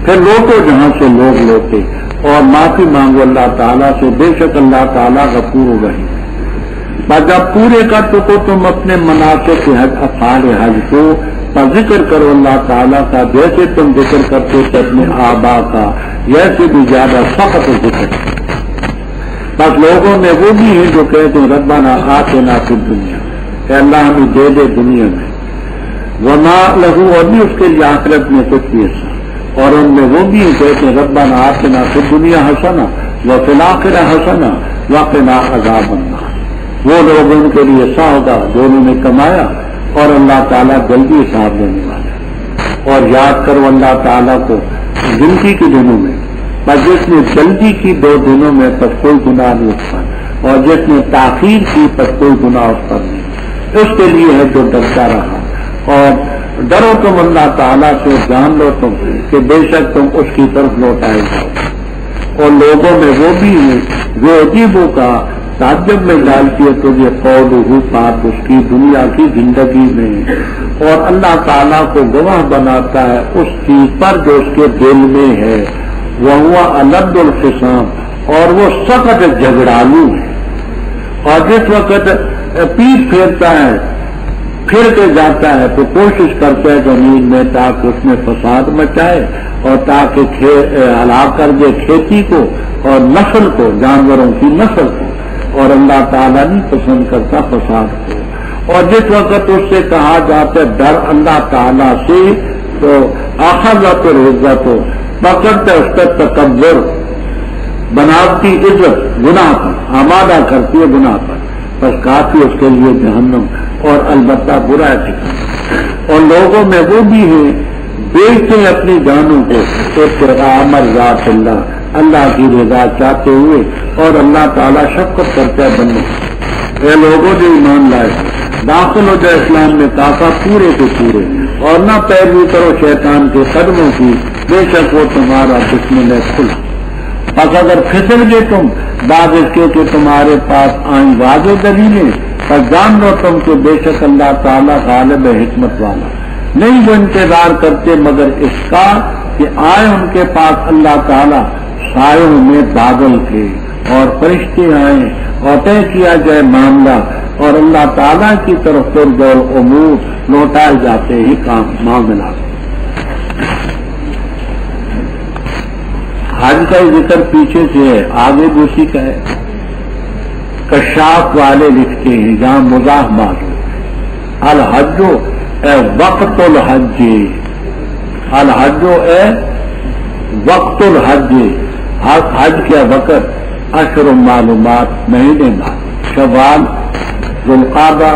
پھر لوٹو جہاں سے لوگ لوٹے، اور معافی مانگو اللہ تعالیٰ سے، بے شک اللہ تعالیٰ غفور رحیم۔ پر جب پورے کر چکو تم اپنے مناسک کے حج، افعال حج کو، پر ذکر کرو اللہ تعالیٰ کا جیسے تم ذکر کرتے تھے اپنے آبا کا، ایسے بھی زیادہ سخت ذکر۔ بس لوگوں میں وہ بھی ہیں جو کہتے ہیں ربنا آتنا فی الدنیا، کہ اللہ ہمیں دے دے دنیا میں، وما لہو، اور بھی اس کے لیے آخرت میں کچھ بھی ایسا، اور ان میں وہ بھی کہتے ہیں ربنا آتنا فی الدنیا حسنہ وفی الآخرہ حسنہ وقنا عذاب النار۔ وہ لوگ ان کے لیے ایسا ہوگا دونوں نے کمایا، اور اللہ تعالیٰ جلدی حساب لینے والا ہے۔ اور یاد کرو اللہ تعالیٰ کو گنتی کے دنوں میں، پر جس نے جلدی کی 2 دنوں میں پر کوئی گناہ نہیں اس پر، اور جس نے تاخیر کی پر کوئی گناہ اس پر نہیں۔ اس کے لیے ہے جو ڈرتا رہا، اور ڈرو تم اللہ تعالیٰ سے، جان لو تم کہ بے شک تم اس کی طرف لوٹائے جاؤ۔ اور لوگوں میں وہ بھی ہیں جو عجیبوں کا تعجب میں ڈالتی ہے تجھے قول بات اس کی دنیا کی زندگی میں، اور اللہ تعالیٰ کو گواہ بناتا ہے اس چیز پر جو اس کے دل میں ہے، وہ الد الخصام، اور وہ سخت جھگڑالو ہے، اور جس وقت پیٹ پھیرتا ہے پھر کے جاتا ہے تو کوشش کرتا ہے زمین میں تاکہ اس میں فساد مچائے، اور تاکہ ہلاک کر دے کھیتی کو اور نسل کو، جانوروں کی نسل کو، اور اللہ تعالیٰ نہیں پسند کرتا فساد کو۔ اور جس وقت اس سے کہا جاتا ہے ڈر اللہ تعالیٰ سے، تو اخذت العزت ہو، پکڑتا ہے اس کا تکبر، بناوٹی عزت گناہ پر، آمادہ کرتی ہے گناہ پر، بس کافی اس کے لیے جہنم، اور البتہ برا ٹھکانہ۔ اور لوگوں میں وہ بھی ہیں بیچتے اپنی جانوں کو ابتغاء مرضات اللہ، اللہ کی رضا چاہتے ہوئے، اور اللہ تعالیٰ شفقت کرتا ہے بندوں۔ اے لوگوں جو ایمان لائے، داخل ہو جائے اسلام میں کافا پورے کے پورے، اور نہ پیروی کرو شیطان کے قدموں کی، بے شک وہ تمہارا دشمن ہے کھلا۔ بس اگر پھسل گئے تم بعد اس کے کہ تمہارے پاس آئیں واضح دلیلیں، پر جان لو تم کہ بے شک اللہ تعالیٰ غالب ہے، حکمت والا۔ نہیں وہ انتظار کرتے مگر اس کا کہ آئے ان کے پاس اللہ تعالیٰ سایوں میں بادل کے اور فرشتے آئیں اور طے کیا جائے معاملہ، اور اللہ تعالیٰ کی طرف ترجع الامور، لوٹائے جاتے ہی کام معاملہ۔ حج کا ذکر پیچھے سے ہے، آگے بھی اسی کا ہے۔ کشاف والے لکھتے ہیں جہاں مزاح معلوم، الحج اے وقت الحج، الحج اے وقت الحج، حج کیا وقت، اشہر معلومات، مہینے بعد، شوال، ذوالقعدہ،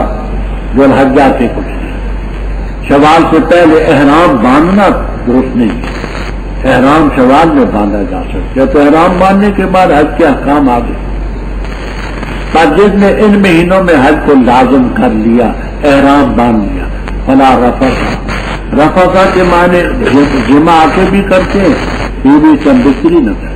ذوالحجہ سے کچھ نہیں۔ شوال سے پہلے احرام باندھنا درست نہیں ہے، احرام شوال میں باندھا جا سکتا، تو احرام باندھنے کے بعد حج کے احکام آ گئے۔ پر جس نے ان مہینوں میں حج کو لازم کر لیا، احرام باندھ لیا، فلا رفث، رفث کے معنی جمع کے بھی کرتے ہیں، یہ بھی چندکری نہ کرے،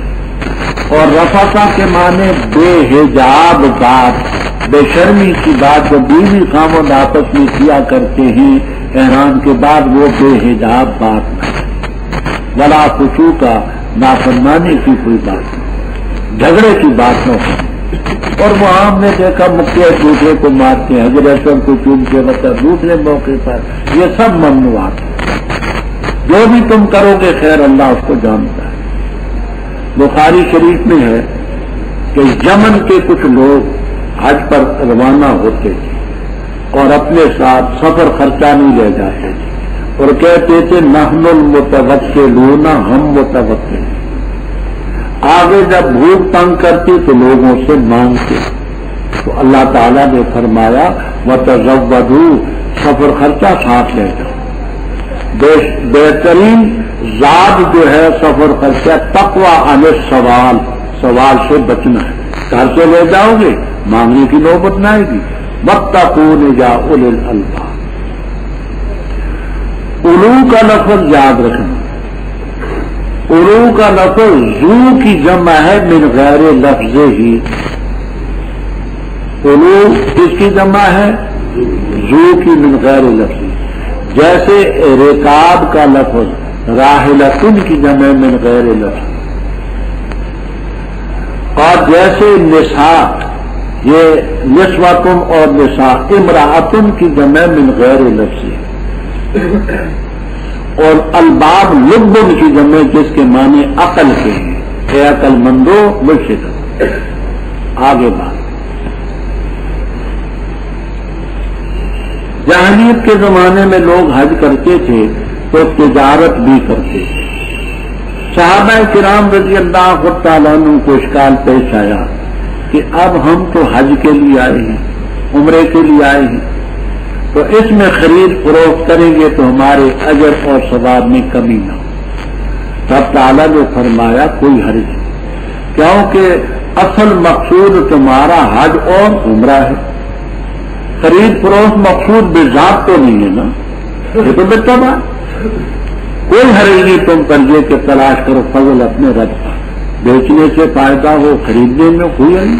اور رفث کے معنی بے حجاب بات، بے شرمی کی بات جو بیوی خامد آپس میں کیا کرتے ہیں احرام کے بعد، وہ بے حجاب بات نہ کرے، ولا خشوع کا نافرمانی کی کوئی بات نہیں، جھگڑے کی بات نہ ہو۔ اور وہ ہم نے دیکھا مکے دوسرے کو مارتے ہیں، حضرت کو چوم کے بتا دوسرے موقع پر، یہ سب ممنوعات ہیں۔ جو بھی تم کرو گے خیر اللہ اس کو جانتا ہے۔ بخاری شریف میں ہے کہ یمن کے کچھ لوگ حج پر روانہ ہوتے تھے اور اپنے ساتھ سفر خرچہ نہیں لے جاتے تھے، اور کہتے تھے نحن المتوکلون، ہم متوکل۔ آگے جب بھوک تنگ کرتی تو لوگوں سے مانگتے، تو اللہ تعالیٰ نے فرمایا وتزودوا، سفر خرچہ ساتھ لے جاؤ۔ بہترین زاد جو ہے سفر خرچہ تقوی عن السوال، سوال سے بچنا ہے، گھر سے لے جاؤ گے مانگنے کی نوبت نہ آئے گی۔ واتقون یا اولی الالباب، اولو کا لفظ یاد رکھنا، اولو کا لفظ زو کی جمع ہے من غیر لفظ ہی، اولو کس کی جمع ہے؟ زو کی من غیر لفظ، جیسے رکاب کا لفظ راحلتن کی جمع من غیر لفظ، اور جیسے نساء یہ نسوتن اور نساء امرأتن کی جمع من غیر لفظ، اور الباب لبن کی جمع جس کے معنی عقل کے ہیں، اے عقل مندو مجھ سے کرو۔ آگے بات، جاہلیت کے زمانے میں لوگ حج کرتے تھے تو تجارت بھی کرتے تھے۔ صحابہ کرام رضی اللہ تعالیٰ عنہ کو اشکال پیش آیا کہ اب ہم تو حج کے لیے آئے ہیں، عمرے کے لیے آئے ہیں، تو اس میں خرید فروخت کریں گے تو ہمارے اجر اور ثواب میں کمی نہ ہو۔ رب تعالیٰ نے فرمایا کوئی حرج نہیں، کیونکہ اصل مقصود تمہارا حج اور عمرہ ہے، خرید فروخت مقصود بذات تو نہیں ہے نا، یہ تو بہتر بات، کوئی حرج نہیں تم قرضے کے تلاش کرو فضل اپنے رب کا، بیچنے سے فائدہ ہو خریدنے میں کوئی نہیں۔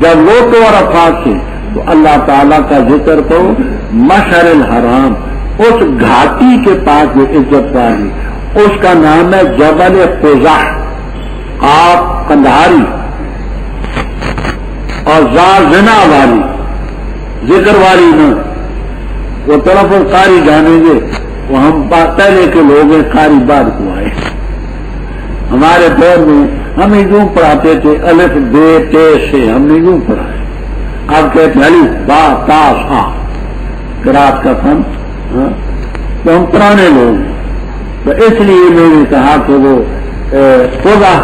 جب وہ تو عرفات سے تو اللہ تعالیٰ کا ذکر کرو، مشعر الحرام، اس گھاٹی کے پاس جو عزت والی، اس کا نام ہے جبل قزح، آپ قندھاری، اور زنا والی، ذکر والی نہ، وہ طرف قاری جانیں گے، وہ ہم پہلے کے لوگ ہیں، قاری بعد کو آئے۔ ہمارے دور میں ہم یوں پڑھاتے تھے، الف بے تے سے ہم نے یوں پڑھا ہے، اب کہتے ہیں الف با تا سا، قرات کا فن، تو ہم پرانے لوگ ہیں، تو اس لیے میں نے کہا کہ وہ خدا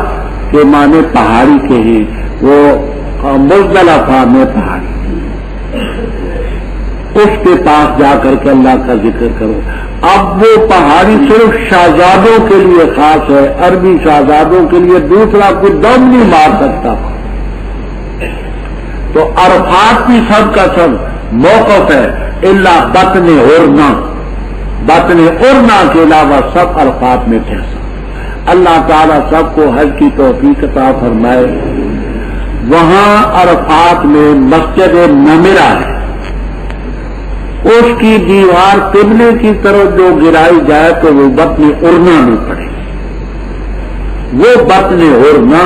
کے معنی پہاڑی کے ہی، وہ مزدلفہ میں پہاڑی، اس کے پاس جا کر کے اللہ کا ذکر کرو۔ اب وہ پہاڑی صرف شہزادوں کے لیے خاص ہے، عربی شہزادوں کے لیے دوسرا کوئی دم نہیں مار سکتا، تو عرفات بھی سب کا سب موقف ہے، الا بطن عرنا، بطن عرنا کے علاوہ سب عرفات میں ٹھہرا۔ اللہ تعالیٰ سب کو حج کی توفیق عطا فرمائے۔ وہاں عرفات میں مسجد نمرہ ہے، اس کی دیوار قبلے کی طرف جو گرائی جائے تو وہ بطن عرنا میں پڑے، وہ بطن عرنا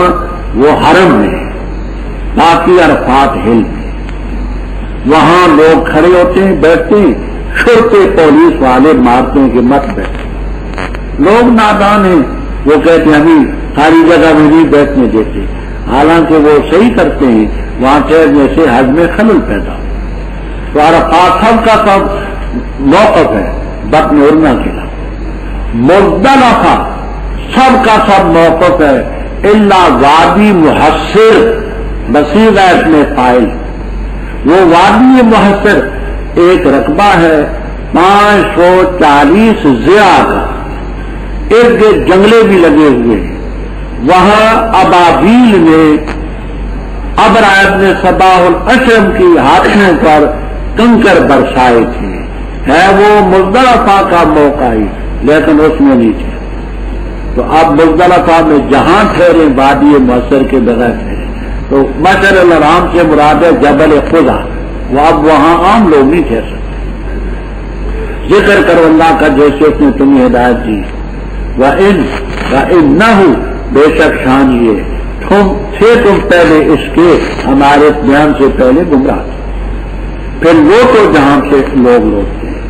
وہ حرم میں ہے، باقی عرفات ہل میں۔ وہاں لوگ کھڑے ہوتے ہیں، بیٹھتے ہیں، چھوٹے پولیس والے مارتے ہیں کہ مت بیٹھے۔ لوگ نادان ہیں، وہ کہتے ہیں ہمیں ساری جگہ میں نہیں بیٹھنے دیتے، حالانکہ وہ صحیح کرتے ہیں، وہاں ٹھہرنے سے حج میں خلل پیدا ہو۔ تو عرفات سب کا سب موقف ہے بطن عرنا کے علاوہ۔ مزدلفہ سب کا سب موقف ہے الا وادی محصر، بصیغہ میں فاعل۔ وہ وادی محصر ایک رقبہ ہے 540 ضیا کا، ارد گرد جنگلے بھی لگے ہوئے ہیں۔ وہاں ابابیل میں ابرہ ابن صباح الاشرم کی ہاتھیوں پر کنکر برسائے تھے، ہے وہ مزدلفہ کا موقع ہی، لیکن اس میں نہیں تھے۔ تو اب مزدلفہ میں جہاں ٹھہرے وادی محصر کے بغیر ٹھہرے، تو مشعر الحرام سے مراد ہے جبل خدا، وہ اب وہاں عام لوگ نہیں ٹھہر سکتے۔ ذکر کرو اللہ کا جیسے اس نے تمہیں ہدایت دی۔ وَإِنَّهُ بے شک شان یہ تم پہلے اس کے ہمارے بیان سے پہلے گمراہ تھے، پھر لوٹو جہاں سے لوگ لوٹتے ہیں۔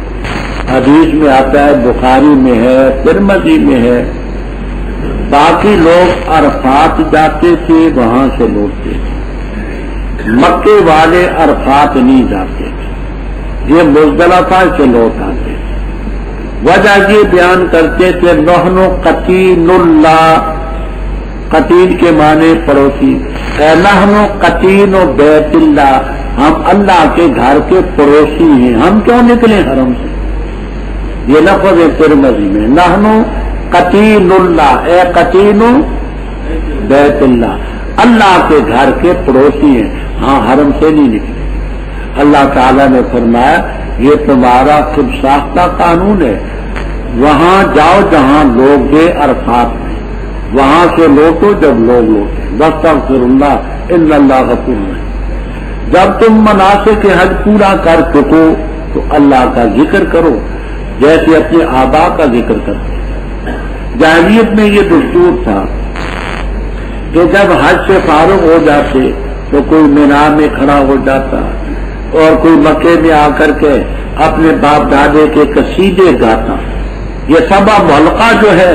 حدیث میں آتا ہے، بخاری میں ہے، ترمذی میں ہے، باقی لوگ عرفات جاتے تھے وہاں سے لوٹتے تھے، مکے والے عرفات نہیں جاتے تھے، یہ مزدلفہ سے لوٹ آتے تھے۔ وجہ یہ بیان کرتے تھے نحن قتین اللہ، قتین کے معنی پڑوسی، نحن قتین بیت اللہ، ہم اللہ کے گھر کے پڑوسی ہیں، ہم کیوں نکلے حرم سے؟ یہ لفظ ہے ترمذی میں، نحن قتین اللہ، اے قتین بیت اللہ، اللہ کے گھر کے پڑوسی ہیں، ہاں حرم سے نہیں نکلے۔ اللہ تعالیٰ نے فرمایا یہ تمہارا خود ساختہ قانون ہے، وہاں جاؤ جہاں لوگ گئے عرفات میں، وہاں سے لوٹو جب لوگ لوٹے، واستغفر اللہ ان اللہ غفور رحیم۔ جب تم مناسک حج پورا کر چکو تو اللہ کا ذکر کرو جیسے اپنے آبا کا ذکر کرتے۔ جاہلیت میں یہ دستور تھا کہ جب حج سے فارغ ہو جاتے تو کوئی مینا میں کھڑا ہو جاتا اور کوئی مکے میں آ کر کے اپنے باپ دادے کے قصیدے گاتا۔ یہ سبا معلقہ جو ہے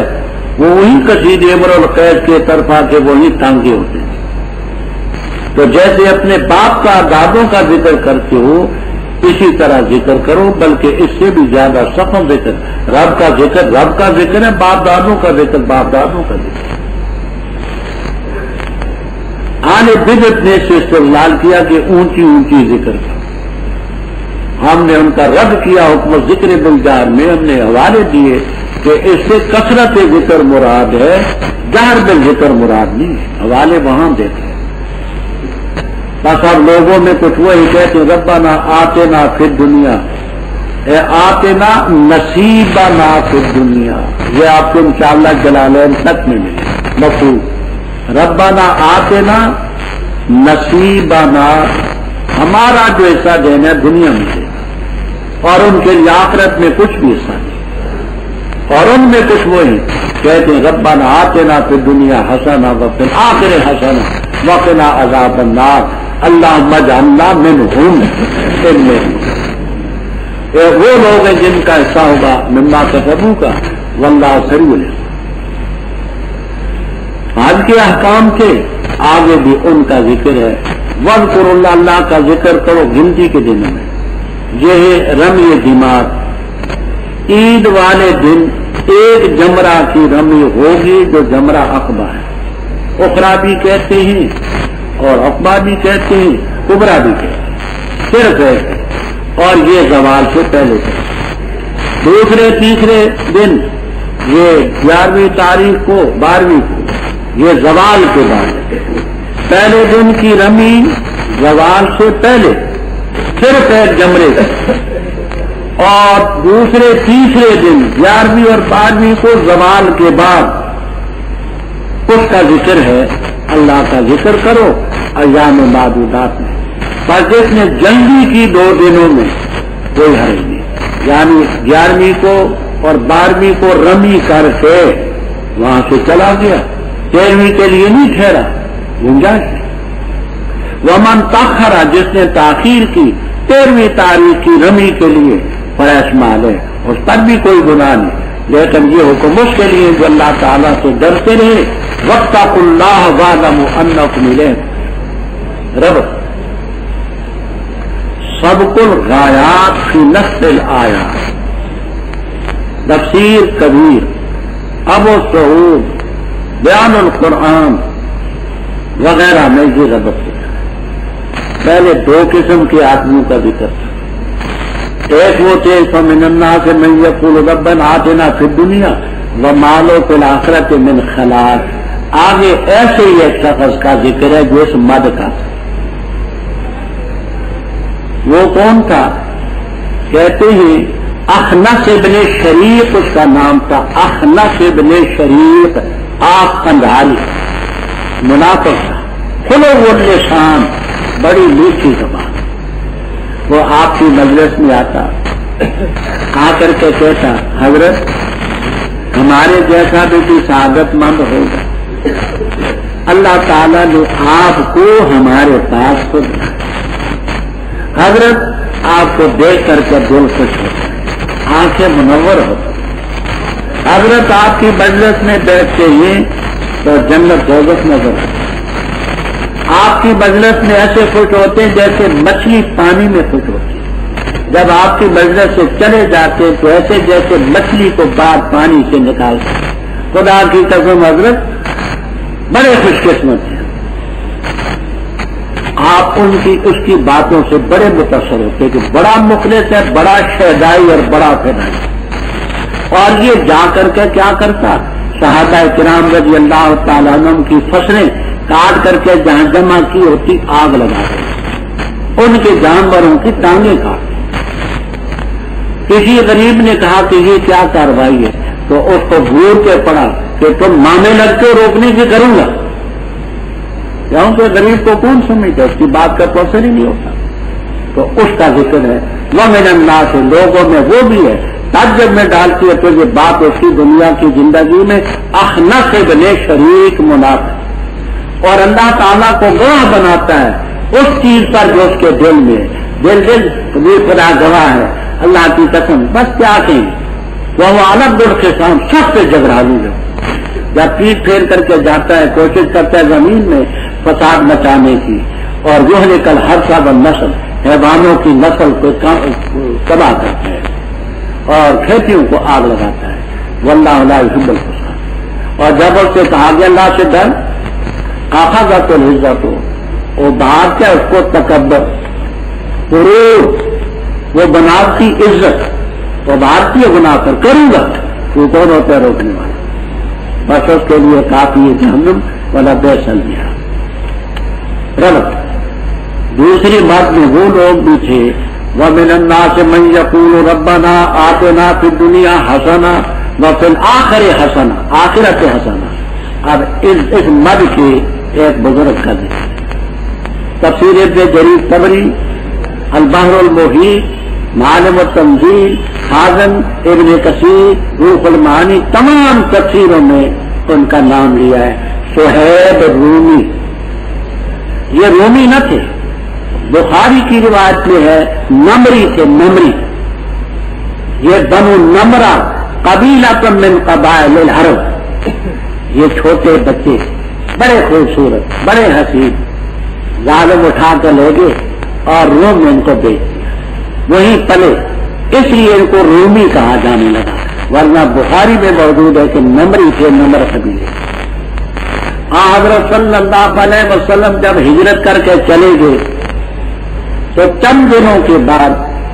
وہ وہی قصیدے امر القیس کے طرفا کے وہی ٹانگے ہوتے ہیں۔ تو جیسے اپنے باپ کا دادوں کا ذکر کرتے ہو اسی طرح ذکر کرو، بلکہ اس سے بھی زیادہ سخت ذکر رب کا ذکر ہے، باپ دادوں کا ذکر باپ دادوں کا ذکر۔ اہل بدعت نے سے استدلال کیا کہ اونچی اونچی ذکر کا، ہم نے ان کا رد کیا حکم ذکر بالجہر میں، ہم نے حوالے دیے کہ اس سے کثرت ذکر مراد ہے، جہر بالذکر مراد نہیں ہے، حوالے وہاں دیکھیں۔ بس اب لوگوں میں کچھ وہی کہتے ہیں ربنا آتنا فی الدنیا، اے آتنا نصیبنا فی الدنیا، یہ آپ کو انشاءاللہ جلالین تک میں ملے مفہوم۔ ربنا آتنا نصیبنا، ہمارا جو حصہ دینا ہے دنیا میں دے، اور ان کے لیے آخرت میں کچھ بھی حصہ نہیں، اور ان میں کچھ وہی کہتے ہیں ربنا آتنا فی الدنیا حسنہ وفی الآخرہ حسنہ وقنا عذاب النار اللہم اجعلنا منہم، ان میں وہ لوگ ہیں جن کا حصہ ہوگا مما کسبوا کا، واللہ سریع الحساب۔ آج کے احکام کے آگے بھی ان کا ذکر ہے، وذکروا اللہ، اللہ کا ذکر کرو گنتی کے دنوں میں۔ یہ ہے رمی دماغ، عید والے دن ایک جمرہ کی رمی ہوگی جو جمرہ عقبہ ہے، اخرا بھی کہتے ہیں اور عقبہ بھی کہتے ہیں، کبرا بھی کہتے ہیں، صرف ہے، اور یہ زوال سے پہلے سے دوسرے تیسرے دن، یہ 11ویں تاریخ کو 12ویں کو، یہ زوال کے بعد، پہلے دن کی رمی زوال سے پہلے صرف ایک جمرے کا، اور دوسرے تیسرے دن 11ویں اور 12ویں کو زوال کے بعد اس کا ذکر ہے، اللہ کا ذکر کرو ایام معدودات میں۔ پر جس نے جلدی کی 2 دنوں میں کوئی حرج نہیں، یعنی 11ویں کو اور 12ویں کو رمی کر کے وہاں سے چلا گیا، 13ویں کے لیے نہیں ٹھہرا، گنجائش ہے۔ ومن تاخر، جس نے تاخیر کی 13ویں تاریخ کی رمی کے لیے فریش مال ہے، اس پر بھی کوئی گناہ نہیں، لیکن یہ حکم اس کے لیے جو اللہ تعالیٰ سے ڈرتے رہے۔ واتقوا اللہ واعلموا انکم الیہ رب سبق الغایات فی نص الآیات، تفسیر کبیر، ابو سعود، بیان القرآن وغیرہ میں یہ ربط ہے۔ پہلے 2 قسم کے آدمیوں کا ذکر تھا، ایک وہ تھے فمن الناس من یقول ربنا آتنا فی الدنیا وما له فی الآخرۃ من خلاق۔ آگے ایسے ہی ایک شخص کا ذکر ہے جو اس مد کا تھا۔ وہ کون تھا؟ کہتے ہیں اخنس ابن شریق اس کا نام تھا، اخنس ابن شریق، آنکھ اندھاری، منافق تھا، خلو اللسان، بڑی میٹھی زبان۔ وہ آپ کی مجلس میں آتا، آ کر کے کہتا حضرت ہمارے جیسا بھی کوئی سعادت مند ہوگا، اللہ تعالیٰ نے آپ کو ہمارے پاس خود حضرت آپ کو دیکھ کر کے دل خوش ہوتا ہے، آنکھیں منور ہوتا ہے۔ حضرت آپ کی مجلس میں بیٹھتے ہی تو جنت دوزخ نظر آتی، آپ کی مجلس میں ایسے خوش ہوتے ہیں جیسے مچھلی پانی میں خوش ہوتی ہے، جب آپ کی مجلس سے چلے جاتے تو ایسے جیسے مچھلی کو باہر پانی سے نکالتے۔ خدا کی قسم حضرت بڑے خوش قسمت ہیں، آپ اس کی باتوں سے بڑے متاثر ہوتے کہ بڑا مخلص ہے، بڑا شہدائی اور بڑا فدائی۔ اور یہ جا کر کے کیا کرتا، صحابہ کرام رضی اللہ تعالیٰ عنہ کی فصلیں کاٹ کر کے جہاں جمع کی ہوتی آگ لگا دے، ان کے جانوروں کی ٹانگیں کاٹ۔ کسی غریب نے کہا کہ یہ کیا کارروائی ہے، تو اس کو گور کے پڑا کہ تم مامے لگتے روکنے کی کروں گا، کیونکہ غریب کو کون سمجھتا، اس کی بات کا تو اثر ہی نہیں ہوتا۔ تو اس کا ذکر ہے ومن الناس، لوگوں میں وہ بھی ہے تعجب میں ڈالتی ہے تو یہ بات اس کی دنیا کی زندگی میں اخنس ابن شریق منافق، اور اللہ تعالیٰ کو گواہ بناتا ہے اس چیز پر جو اس کے دل میں، دل خدا گواہ ہے، اللہ کی قسم بس کیا کہیں، وہ الگ دل کے ساتھ سب سے جھگڑالو ہے، جب پیٹ پھیر کر کے جاتا ہے کوشش کرتا ہے زمین میں فساد مچانے کی، اور جو نکل ہر سب نسل حیوانوں کی نسل کو تباہ کرتا ہے اور کھیتیوں کو آگ لگاتا ہے، واللہ لا یحب الفساد۔ اور جب اس سے کہا گیا اللہ سے ڈر، اخذت العزت، وہ بات کیا اس کو تکبر، غرور، وہ بناوٹی عزت، وہ بھارتی گناہ پر کروں گا، وہ کون ہوتا ہے روکنے والا، بس اس کے لیے کافی ہے جہنم والا بیسل دیا ربط۔ دوسری بات میں وہ لوگ بھی تھے وَمِنَ النَّاسِ مَن يَقُولُ رَبَّنَا آتِنَا فِي الدُّنْيَا حَسَنَةً وَفِي الْآخِرَةِ حَسَنَةً، آخرت حسنہ۔ اب اس مد کے ایک بزرگ کا ذکر، تفسیر ابن جریر طبری، البحر المحیط، معالم التنزیل، حازم ابن کثیر، روح المعانی، تمام تفسیروں میں ان کا نام لیا ہے صہیب رومی۔ یہ رومی نہ تھے، بخاری کی روایت میں ہے نمری تھے، نمری، یہ بنو نمرہ قبیلہ من قبائل العرب، یہ چھوٹے بچے بڑے خوبصورت، بڑے حسین، ظالم اٹھا کر لے گئے اور روم میں ان کو بیچ دیا، وہیں پلے، اس لیے ان کو رومی کہا جانے لگا، ورنہ بخاری میں موجود ہے کہ نمری تھے، نمر قبیلے۔ حضرت صلی اللہ علیہ وسلم جب ہجرت کر کے چلے گئے تو چند دنوں کے بعد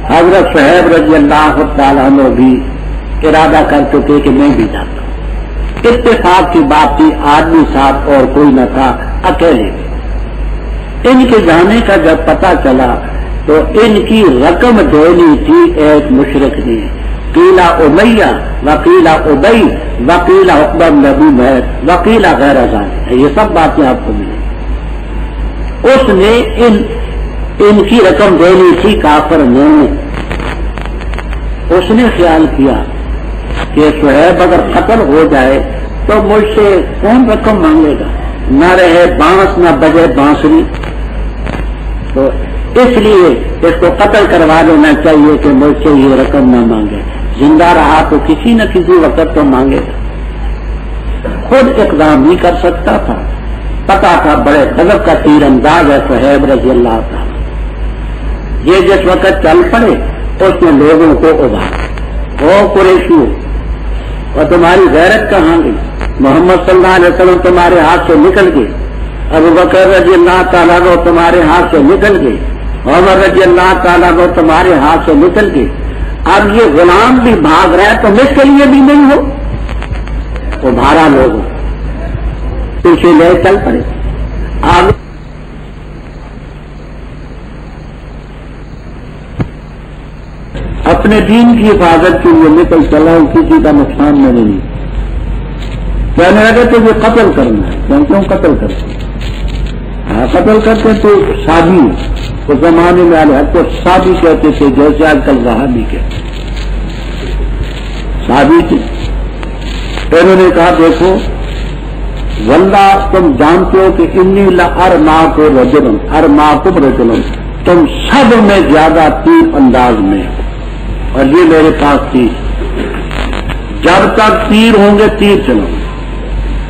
حضرت صہیب رضی اللہ تعالیٰ عنہ بھی ارادہ کر چکے کہ میں بھی جاتا ہوں۔ اتفاق کی بات تھی، آدمی ساتھ اور کوئی نہ تھا، اکیلے تھے۔ ان کے جانے کا جب پتہ چلا تو ان کی رقم دینی تھی ایک مشرک نے، قیل امیہ وقیل ابی وقیل عقبہ بن ابی معیط وقیل غیر ذالک، یہ سب باتیں آپ کو ملیں۔ اس نے ان کی رقم دینی تھی کافر نے، اس نے خیال کیا کہ شعیب اگر قتل ہو جائے تو مجھ سے کون رقم مانگے گا، نہ رہے بانس نہ بجے بانسری، تو اس لیے اس کو قتل کروا دینا چاہیے کہ مجھ سے یہ رقم نہ مانگے، زندہ رہا تو کسی نہ کسی وقت تو مانگے گا۔ خود اقدام نہیں کر سکتا تھا، پتا تھا بڑے غضب کا تیر انداز ہے صہیب رضی اللہ تعالی، یہ جس وقت چل پڑے اس نے لوگوں کو ابھارا، او قریشیو اور تمہاری غیرت کہاں گئی، محمد صلی اللہ علیہ وسلم تمہارے ہاتھ سے نکل گئے، ابو بکر رضی اللہ تعالیٰ کو تمہارے ہاتھ سے نکل گئے، عمر رضی اللہ تعالیٰ کو تمہارے ہاتھ سے نکل گئے، اب یہ غلام بھی بھاگ رہا ہے تو مجھ کے لیے بھی نہیں ہو، ابھارا لوگوں پیچھے لے چل پڑے۔ آگے اپنے دین کی حفاظت کے لیے نکل چلا ہوں، کسی کا نقصان میں نہیں، کہنے لگے تو یہ قتل کرنا ہے، کیوں قتل کرتے ہیں؟ قتل کرتے تو شادی اس زمانے میں آلے حد کو شادی کہتے تھے، جیسے آج کل صحابی کہتے شادی کی۔ انہوں نے کہا دیکھو واللہ تم جانتے ہو کہ انی لارماکم رجلا ارماکم رجلا، تم سب میں زیادہ تیر انداز میں ہو، اور یہ میرے پاس تیر، جب تک تیر ہوں گے تیر چلاؤں،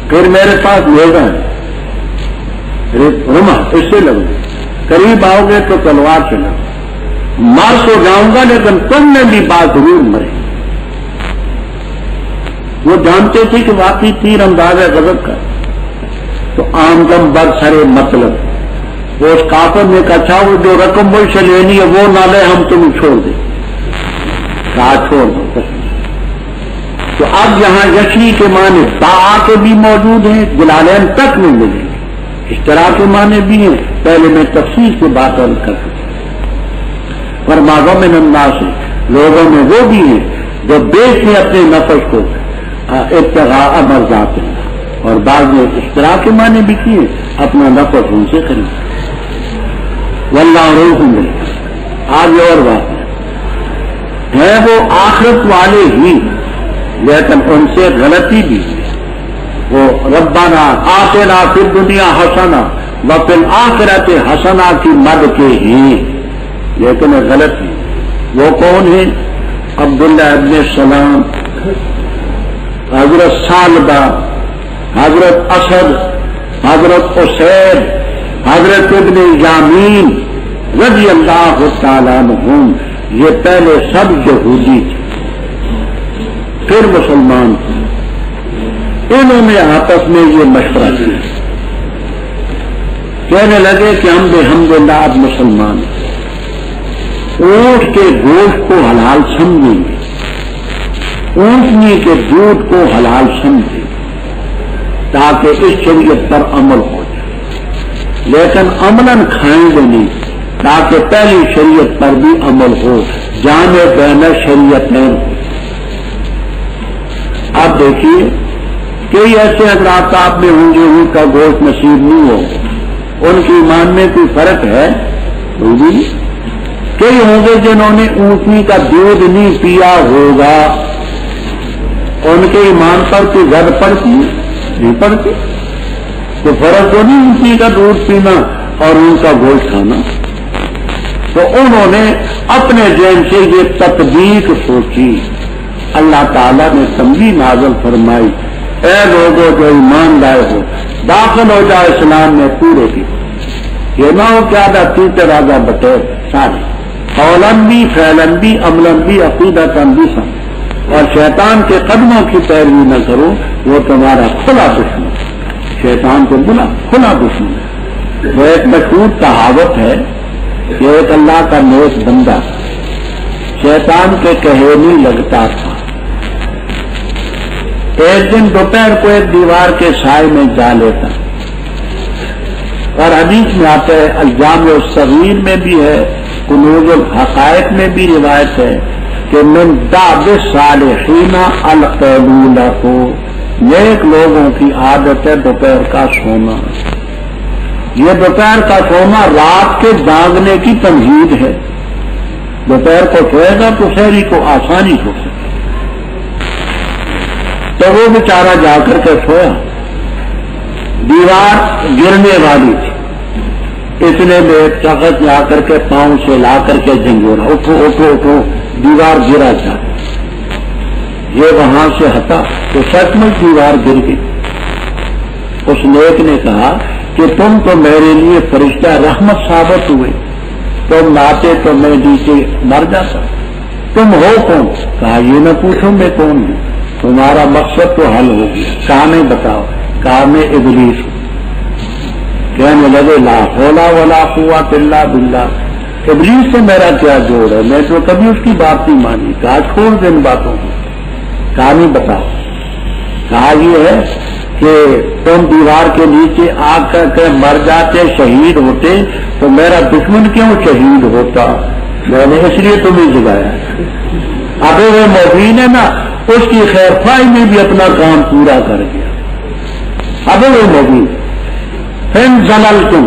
پھر میرے پاس نیزہ ہے رما، اس سے لگوں، قریب آؤ گے تو تلوار چلاؤ، مار تو جاؤں گا لیکن تم نے بھی بات ضرور مرے۔ وہ جانتے تھے کہ واقعی تیر انداز ہے غضب کا، تو آمدم برسرے مطلب وہ اس کافر نے کہا وہ جو رقم مجھ سے لینی ہے وہ نہ لے، ہم تمہیں چھوڑ دیں، کہا چھوڑ دو۔ تو اب یہاں یشری کے معنی با کے بھی موجود ہیں، جلالین تک میں ملیں گے، اشتراک کے معنی بھی ہیں، پہلے میں تفصیل سے بات عرض کر سکتا۔ فرماؤ من الناس، لوگوں میں وہ بھی ہیں جو بیچتے اپنے نفس کو ابتغاء مرضات اللہ، اور بعض نے اشتراک کے معنی بھی کیے، اپنا نفس ان سے خرید۔ واللہ رؤوف بالعباد، آگے اور بات ہے وہ آخرت والے ہی، لیکن ان سے غلطی بھی ہے، وہ ربنا آتنا فی الدنیا حسنہ وفی الآخرۃ حسنہ کی مد کے ہی، لیکن غلطی وہ کون ہے؟ عبداللہ ابن السلام، حضرت صالبہ، حضرت اسد، حضرت اسید، حضرت ابن یامین رضی اللہ تعالیٰ عنہم، یہ پہلے سب یہودی تھے پھر مسلمان تھے، انہوں نے آپس میں یہ مشورہ کیا، کہنے لگے کہ ہم بحمدللہ اب مسلمان ہیں، اونٹ کے گوشت کو حلال سمجھیں گے، اونٹنی کے دودھ کو حلال سمجھیں تاکہ اس شریعت پر عمل ہو جائے، لیکن عملاً کھائیں گے نہیں تاکہ پہلی شریعت پر بھی عمل ہو، جامع بین شریعتین۔ اب دیکھیے کئی ایسے حضرات آپ میں ہوں گے ان کا گوشت نصیب نہیں ہو، ان کے ایمان میں کوئی فرق ہے؟ کوئی، کئی ہوں گے جنہوں نے اونٹنی کا دودھ نہیں پیا ہوگا، ان کے ایمان پر کوئی زد پڑتی نہیں پڑتی، تو فرق تو نہیں اونٹنی کا دودھ پینا اور ان کا گوشت کھانا۔ تو انہوں نے اپنے ذہن سے یہ تطبیق سوچی، اللہ تعالیٰ نے تنبیہ نازل فرمائی، اے لوگوں جو ایمان لائے ہو داخل ہو جائے اسلام میں پورے کی، یہ نہ ہو کیا دا تیتے راجہ بٹے سارے، قولن بھی فعلن بھی عملن بھی عقیدتن بھی سم، اور شیطان کے قدموں کی پیروی نہ کرو، وہ تمہارا کھلا دشمن، شیطان کو بلا کھلا دشمن۔ وہ ایک مشہور کہاوت ہے کہ ایک اللہ کا نیک بندہ شیطان کے کہے نہیں لگتا تھا، ایک دن دوپہر کو ایک دیوار کے سائے میں جا لیتا، اور حدیث میں آتا ہے الجامع الصغیر میں بھی ہے، کنوز الحقائق میں بھی روایت ہے، کہ من دعب الصالحین القیلولہ کو، نیک لوگوں کی عادت ہے دوپہر کا سونا. یہ دوپہر کا سونا رات کے جاگنے کی تمہید ہے. دوپہر کو سوئے گا تو شہری کو آسانی ہو سکے. تو وہ بیچارہ جا کر کے سویا، دیوار گرنے والی تھی، اتنے میں ایک شخص جا کر کے پاؤں سے لا کر کے جھنجھوڑا، اٹھو اٹھو اٹھو، دیوار گرا تھا. یہ وہاں سے ہٹا تو سچ میں دیوار گر گئی. اس نیک نے کہا کہ تم تو میرے لیے فرشتہ رحمت ثابت ہوئے، تم ناتے تو میں نیچے مر جاتا. تم ہو کون؟ کہا یہ نہ پوچھو میں کون ہوں، تمہارا مقصد تو حل ہو گیا. کہا میں بتاؤ؟ کہا میں ابلیس ہوں. کہنے لگے لا حول ولا قوت الا باللہ، ابلیس سے میرا کیا جوڑ ہے، میں تو کبھی اس کی بات نہیں مانی. کہا چھوڑ دے ان باتوں کو. کہا نہیں بتاؤ. کہا یہ ہے کہ تم دیوار کے نیچے آ کر کے مر جاتے، شہید ہوتے، تو میرا دشمن کیوں شہید ہوتا؟ میں نے اس لیے تمہیں جگایا. اب وہ مبین ہے نا، اس کی خیر خواہی میں بھی اپنا کام پورا کر گیا. اب وہ مبین فن زلل تم،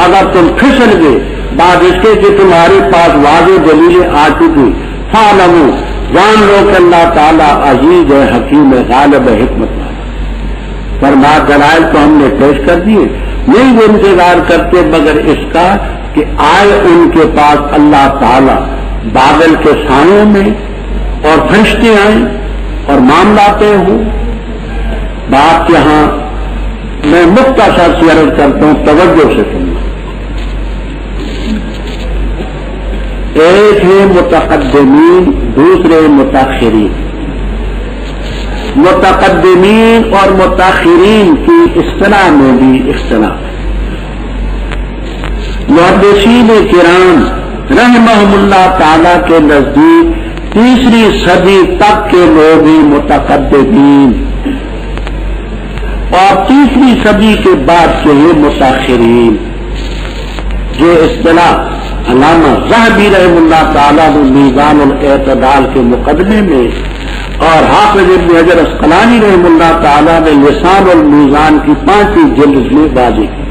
اگر تم پھسل گئے بعد اس کے کہ تمہارے پاس واضح دلیلیں آ چکی، فعلموا، جان لو کہ اللہ تعالیٰ عزیز ہے، حکیم ہے، غالب ہے، حکمت والا. فرما دلائل تو ہم نے پیش کر دیے، نہیں وہ انتظار کرتے مگر اس کا کہ آئے ان کے پاس اللہ تعالیٰ بادل کے سایوں میں اور فرشتے آئیں اور معاملہ طے ہوں. بات یہاں میں مختصر سی عرض کرتا ہوں، توجہ سے سننا. ایک ہے متقدمین، دوسرے متاخرین. متقدمین اور متاخرین کی اصطلاح میں بھی اختلاف ہے. محدثین کرام رحمہم اللہ تعالی کے نزدیک تیسری صدی تک کے لوگ ہی متقدمین، اور تیسری صدی کے بعد کے ہی متاخرین. یہ اصطلاح علامہ ذہبی رحم اللہ تعالیٰ نے میزان الاعتدال کے مقدمے میں، اور حافظ ابن حجر عسقلانی رحم اللہ تعالیٰ نے لسان الميزان کی 5ویں جلد میں واضح کی.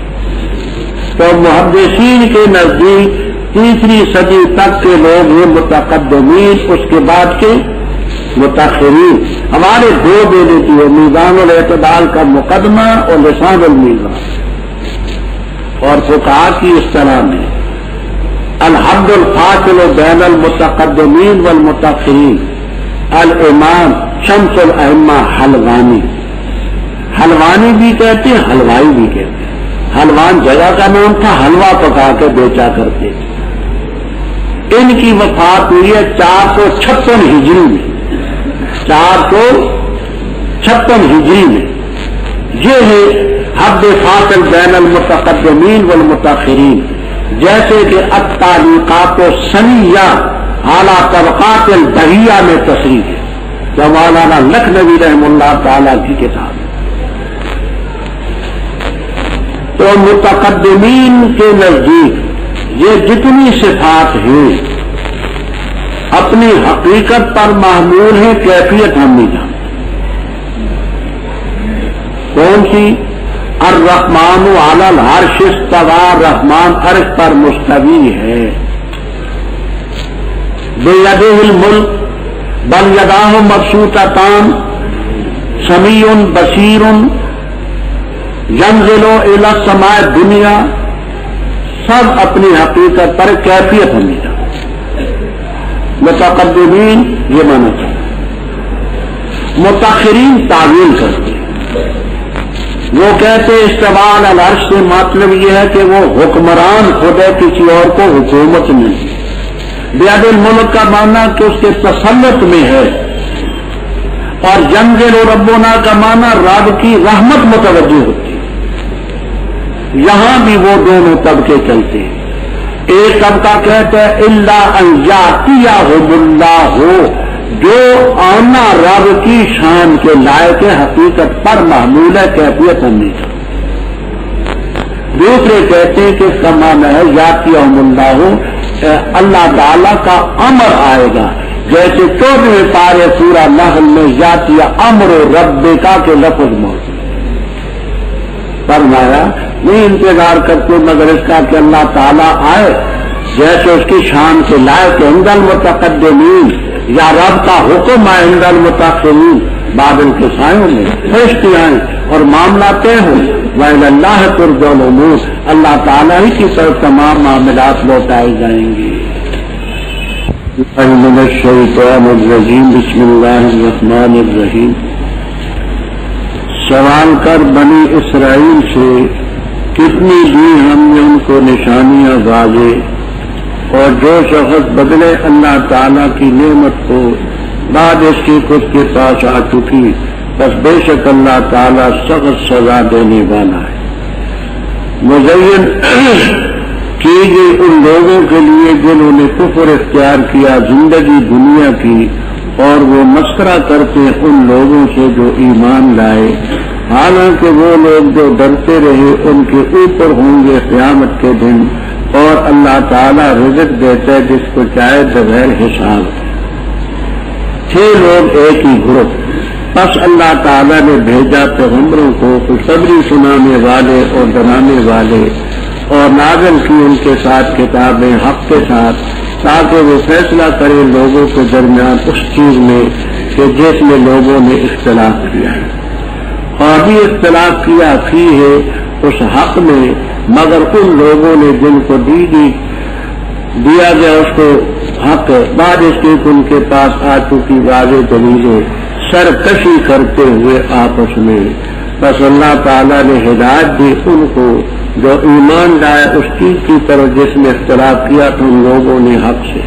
تو محدثین کے نزدیک تیسری صدی تک کے لوگ ہیں متقدمین، اس کے بعد کے متاخرین. ہمارے دو دے دیتی ہے، میزان الاعتدال کا مقدمہ اور لسان الميزان. اور فقہا کی اصطلاح میں الحد الفاصل بین المتقدمین والمتاخرین الامام شمس الائمہ حلوانی. حلوانی بھی کہتے ہیں، حلوائی بھی کہتے ہیں. حلوان جگہ کا نام تھا، حلوہ پکا کے بیچا کرتے تھے. ان کی وفات ہوئی ہے 456 ہجری میں. 456 ہجری میں. یہ ہے حد فاصل بین المتقدمین والمتاخرین. جیسے کہ التعلیقات السنیہ اعلیٰ طبقات البحیہ میں تصریح ہے، جو مولانا لکھنوی رحم اللہ تعالیٰ کی کتاب ہے. تو متقدمین کے نزدیک یہ جتنی صفات ہیں اپنی حقیقت پر محمول ہے، کیفیت ہم نہیں جانتے. کون سی؟ الرحمن علی العرش استوى، رحمان عرش پر مستوی ہے. بیدہ الملک بل یداہ مبسوطتان سمیع بصیر ینزل الی السماء الدنیا. سب اپنی حقیقت پر کیفیت ہم نہیں جانتے. متقدمین یہ مانا چاہتے، متاخرین تعویل کرتے. وہ کہتے استواء علی العرش سے مطلب یہ ہے کہ وہ حکمران خود ہے، کسی اور کو حکومت نہیں. بیاد الملک کا معنی کہ اس کے تسلط میں ہے، اور ینزل ربنا کا معنی رب کی رحمت متوجہ ہوتی ہے. یہاں بھی وہ دونوں طبقے چلتے ہیں. ایک طبقہ کہتا ہے الا ان یاتیہم اللہ، جو آنا رب کی شان کے لائق حقیقت پر محمول ہے، کیفیت ہم نہیں جانتے. دوسرے کہتے ہیں کہ اس کا معنی ہے یاتیہم اللہ، اللہ تعالی کا امر آئے گا جیسے 14ویں پارے سورہ نحل میں ذاتیہ امر و ربکا کے لفظ موجود فرمایا نہیں انتظار کرتے مگر اس کا کہ اللہ تعالیٰ آئے جیسے اس کی شان کے لائق عند المتقدمین یا رب کا حکم ہے عند المتاخرین بادل کے سایوں میں فرشتے آئیں اور معاملہ طے ہوں وَإِلَى اللَّهِ تُرْجَعُ الْأُمُورُ اللہ تعالیٰ ہی کی طرف تمام معاملات لوٹائے جائیں گے. من الشیطان الرجیم بسم اللہ الرحمن الرحیم. سوال کر بنی اسرائیل سے کتنی دی ہم نے ان کو نشانیاں واضح اور جو شخص بدلے اللہ تعالیٰ کی نعمت کو بعد اس کی خود کے پاس آ چکی بس بے شک اللہ تعالیٰ سخت سزا دینے والا ہے. مزین کیجیے ان لوگوں کے لیے جنہوں نے کفر اختیار کیا زندگی دنیا کی اور وہ مسخرہ کرتے ان لوگوں سے جو ایمان لائے حالانکہ وہ لوگ جو ڈرتے رہے ان کے اوپر ہوں گے قیامت کے دن اور اللہ تعالیٰ رزق دیتا ہے جس کو چاہے بغیر حساب. 6 لوگ ایک ہی گروپ بس اللہ تعالیٰ نے بھیجا پیغمبروں کو خوشخبری سنانے والے اور ڈرانے والے اور نازل کی ان کے ساتھ کتابیں حق کے ساتھ تاکہ وہ فیصلہ کرے لوگوں کے درمیان اس چیز میں کہ جس میں لوگوں نے اختلاف کیا ہے اور بھی اختلاف کیا فی ہے اس حق میں مگر ان لوگوں نے جن کو دیا گیا اس کو حق بعد اس کے ان کے پاس آ چکی واضح دلیلیں سرکشی کرتے ہوئے آپس میں بس اللہ تعالیٰ نے ہدایت دی ان کو جو ایمان لائے اس چیز کی طرف جس میں اختلاف کیا تو ان لوگوں نے حق سے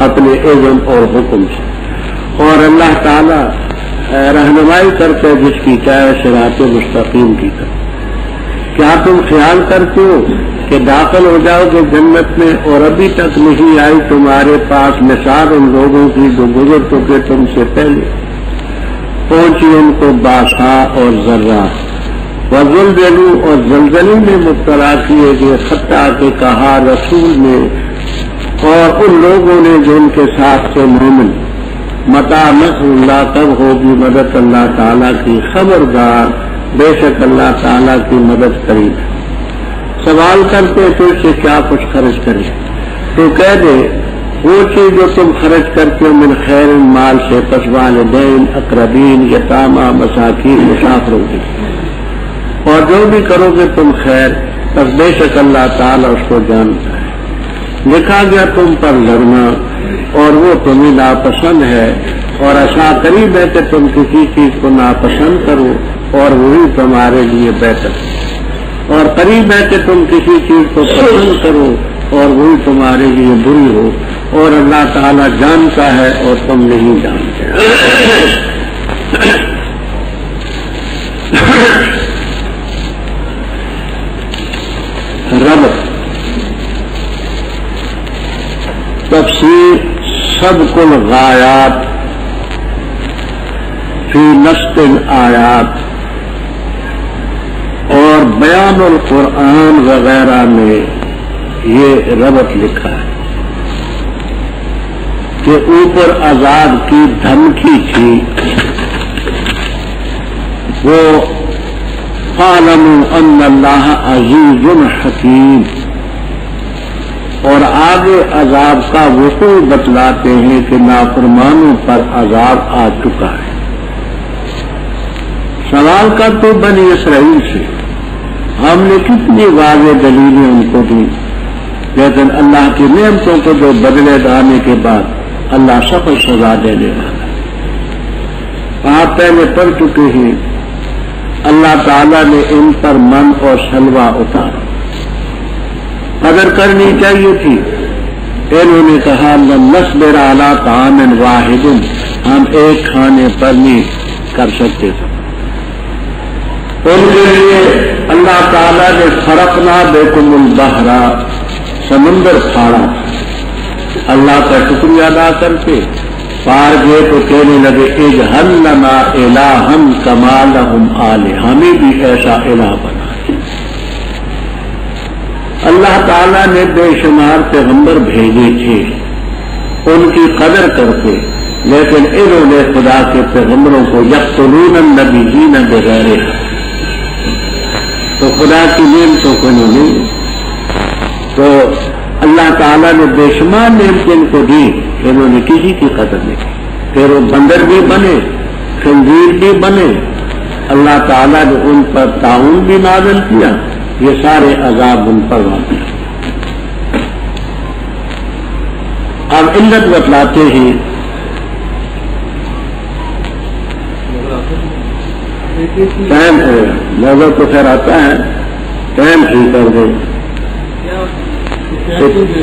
اپنے علم اور حکم سے اور اللہ تعالیٰ رہنمائی کرتے جس کی چاہے صراط مستقیم کی طرف. کیا تم خیال کرتے ہو کہ داخل ہو جاؤ گے جنت میں اور ابھی تک نہیں آئی تمہارے پاس مثال ان لوگوں کی جو گزر چکے تم سے پہلے پہنچی ان کو باسا اور ذرہ وزلزلوا اور زلزلے میں مبتلا کیے گئے حتیٰ کہ کہا رسول نے اور ان لوگوں نے جو ان کے ساتھ سے مومن متا نصر اللہ کب ہوگی مدد اللہ تعالیٰ کی خبردار بے شک اللہ تعالیٰ کی مدد قریب ہے. سوال کرتے تو اس سے کیا کچھ خرچ کرے تو کہہ دے وہ چیز جو تم خرچ کرتے ہو من خیر مال سے پس والدین اقربین یتامى مساکین مسافروں کی اور جو بھی کرو گے تم خیر پس بے شک اللہ تعالیٰ اس کو جانتا ہے. لکھا گیا تم پر لڑنا اور وہ تمہیں ناپسند ہے اور ایسا قریب ہے کہ تم کسی چیز کو ناپسند کرو اور وہی تمہارے لیے بہتر ہے اور قریب ہے کہ تم کسی چیز کو پسند کرو اور وہی تمہارے لیے بری ہو اور اللہ تعالیٰ جانتا ہے اور تم نہیں جانتے. رب تفسیر سبق الغایات فی نسق الآیات اور بیان القرآن وغیرہ میں یہ ربط لکھا ہے کہ اوپر عذاب کی دھمکی تھی وہ فَاعْلَمُوا أَنَّ اللَّهَ عَزِيزٌ حَكِيمٌ اور آگے عذاب کا وقوع بتلاتے ہیں کہ نافرمانوں پر عذاب آ چکا ہے. سوال کر تو بنی اسرائیل سے ہم نے کتنی واضح دلیلیں ان کو دی لیکن اللہ کی نعمتوں کو جو بدلے ڈالنے کے بعد اللہ سخت سزا دینے والا ہے. آپ پہلے پڑھ چکے ہیں اللہ تعالیٰ نے ان پر من اور سلوہ اتارا. قدر کرنی چاہیے تھی. انہوں نے کہا نصبر علی طعام واحد ہم ایک کھانے پر نہیں کر سکتے تھے. ان کے لیے اللہ تعالیٰ نے فرقنا بکم البحر سمندر پھاڑا. اللہ کا شکریہ ادا کرتے پار گئے تو کہنے لگے اجعل لنا الہا کما لہم آلہہ ہمیں بھی ایسا الہ بنا. اللہ تعالیٰ نے بے شمار پیغمبر بھیجے تھے ان کی قدر کرتے، لیکن انہوں نے خدا کے پیغمبروں کو یقتلون النبیین بغیر تو خدا کی نعمتوں کو نہیں، تو اللہ تعالیٰ نے بے شمار نعمتیں ان کو دی، انہوں نے کسی کی قدر نہیں کی، پھر وہ بندر بھی بنے، خنزیر بھی بنے، اللہ تعالیٰ نے ان پر تعاون بھی نازل کیا، یہ سارے عذاب ان پر واقع۔ اب علت بتلاتے ہیں، ٹائم نظر تو خیر آتا ہے، ٹائم ہی کر دے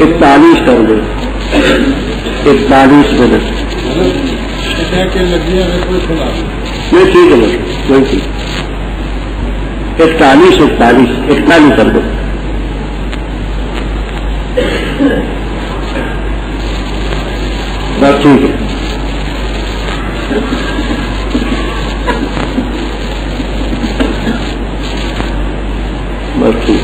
41 کر دے 41 منٹ نہیں ٹھیک ہے کوئی ٹھیک 41 کر دو بس ٹھیک ہے۔ بس ٹھیک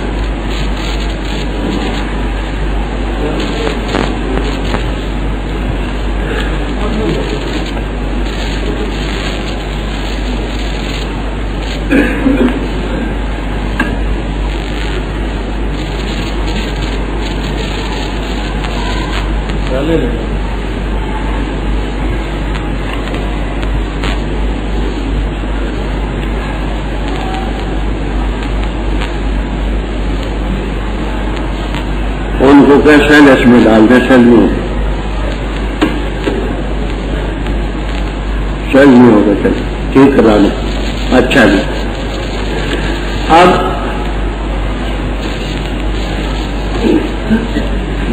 ان کو کیسا اس میں ڈال دیں، سیل نہیں ہوگا، چل ٹھیک کرا لیں۔ اچھا جی، اب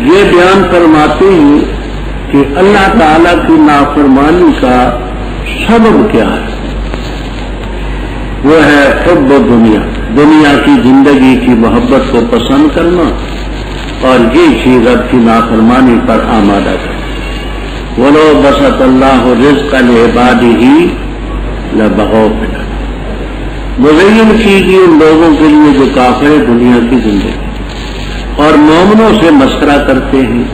یہ بیان فرماتے ہیں کہ اللہ تعالی کی نافرمانی کا سبب کیا ہے، وہ ہے حب دنیا کی زندگی کی محبت کو پسند کرنا، اور یہ چیز رب کی نافرمانی پر آمادہ ہے۔ وَلَوْ بَسَطَ اللَّهُ رِزْقَ لِعِبَادِهِ لَبَغَوْا فِي الْأَرْضِ، مزین کیجیے ان لوگوں کے لیے جو کافر دنیا کی زندگی اور مومنوں سے مسخرہ کرتے ہیں۔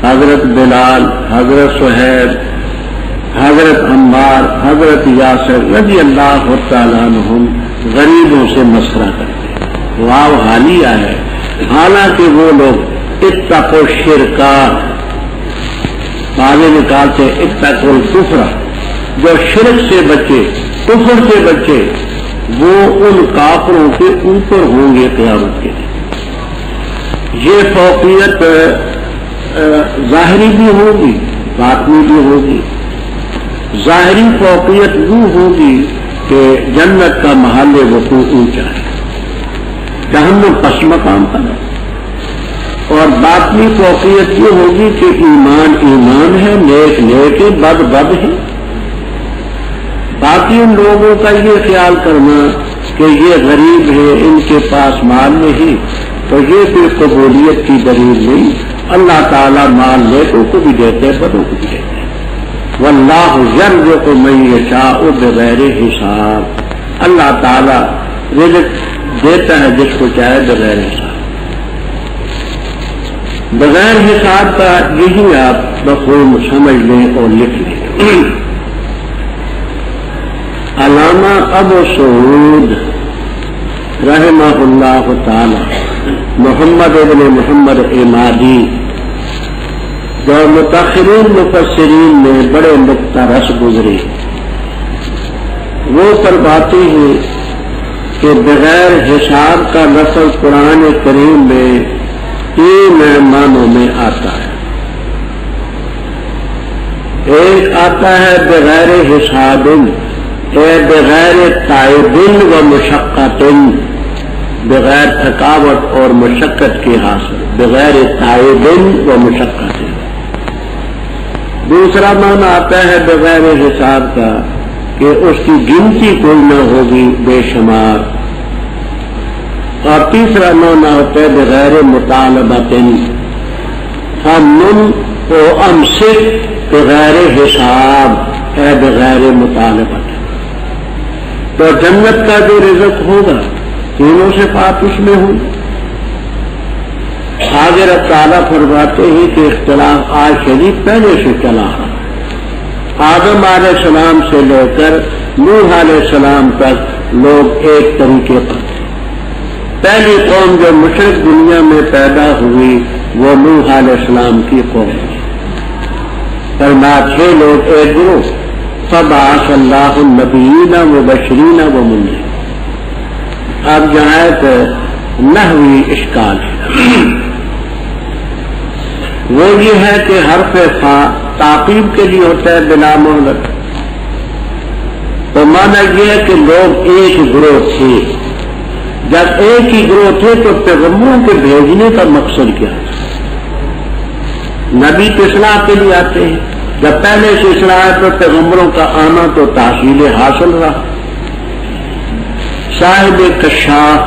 حضرت بلال، حضرت سہیب، حضرت عمار، حضرت یاسر رضی اللہ تعالیٰ عنہم غریبوں سے مسخرہ کرتے ہیں۔ واو حالیہ ہے، حالانکہ وہ لوگ اتقوا الشرکا، آگے نکالتے اتقوا الکفر، جو شرک سے بچے، کفر سے بچے، وہ ان کافروں کے اوپر ہوں گے قیامت کے دن۔ یہ فوقیت ظاہری بھی ہوگی، باطنی بھی ہوگی۔ ظاہری فوقیت وہ ہوگی کہ جنت کا محل وقوع اونچا ہے، جہنم پس مقام پر ہے، اور باطنی فوقیت یہ ہوگی کہ ایمان ایمان ہے، نیک نیک ہے، بد بد ہے۔ باقی ان لوگوں کا یہ خیال کرنا کہ یہ غریب ہے، ان کے پاس مال نہیں، تو یہ بھی قبولیت کی دلیل نہیں۔ اللہ تعالیٰ مال نیکوں کو بھی دیتے ہیں، بدوں کو بھی دیتے ہیں۔ واللہ یرزق من یشاء بغیر حساب، اللہ تعالیٰ رزق دیتا ہے جس کو چاہے بغیر حساب۔ بغیر حساب کا یہی آپ بخوب سمجھ لیں اور لکھ لیں۔ علامہ ابو سعود رحمہ اللہ تعالی محمد ابن محمد عمادی، جو متاخرین مفسرین میں بڑے نقطہ رس گزرے، وہ فرماتے ہیں کہ بغیر حساب کا لفظ قرآن کریم میں 3 معنوں میں آتا ہے۔ ایک آتا ہے بغیر حساب، بغیر تعب و مشقت، بغیر تھکاوٹ اور مشقت کے حاصل، بغیر تعب و مشقت۔ دوسرا معنی آتا ہے بغیر حساب کا کہ اس کی گنتی کوئی نہ ہوگی، بے شمار۔ اور تیسرا معنی ہوتا ہے بغیر مطالبت، امن و امسک بغیر حساب ہے، بغیر مطالبت۔ تو جنت کا جو رزق ہوگا تینوں صفات اس میں ہوں، آگے رب تعالیٰ فرماتے ہیں کہ اختلاف آج شدید پہلے سے چلا ہے، آدم علیہ السلام سے لے کر نوح علیہ السلام تک لوگ ایک طریقے پر تھے۔ پہلی قوم جو مشرق دنیا میں پیدا ہوئی وہ نوح علیہ السلام کی قوم تھی، فرمایا 6 لوگ ایک گروہ، فبعث اللہ النبیین مبشرین ومنذرین۔ اب جہاں ایک نحوی اشکال ہے، وہ یہ ہے کہ حرف فا تعقیب کے لیے ہوتا ہے بلا مہلت، تو مانا یہ ہے کہ لوگ ایک گروہ تھے۔ جب ایک ہی گروہ تھے تو پیغمبروں کے بھیجنے کا مقصد کیا تھا؟ نبی تو اصلاح کے لیے آتے ہیں، جب پہلے سے اصلاح ہے تو پیغمبروں کا آنا تو تحصیل حاصل رہا۔ صاحب کشاف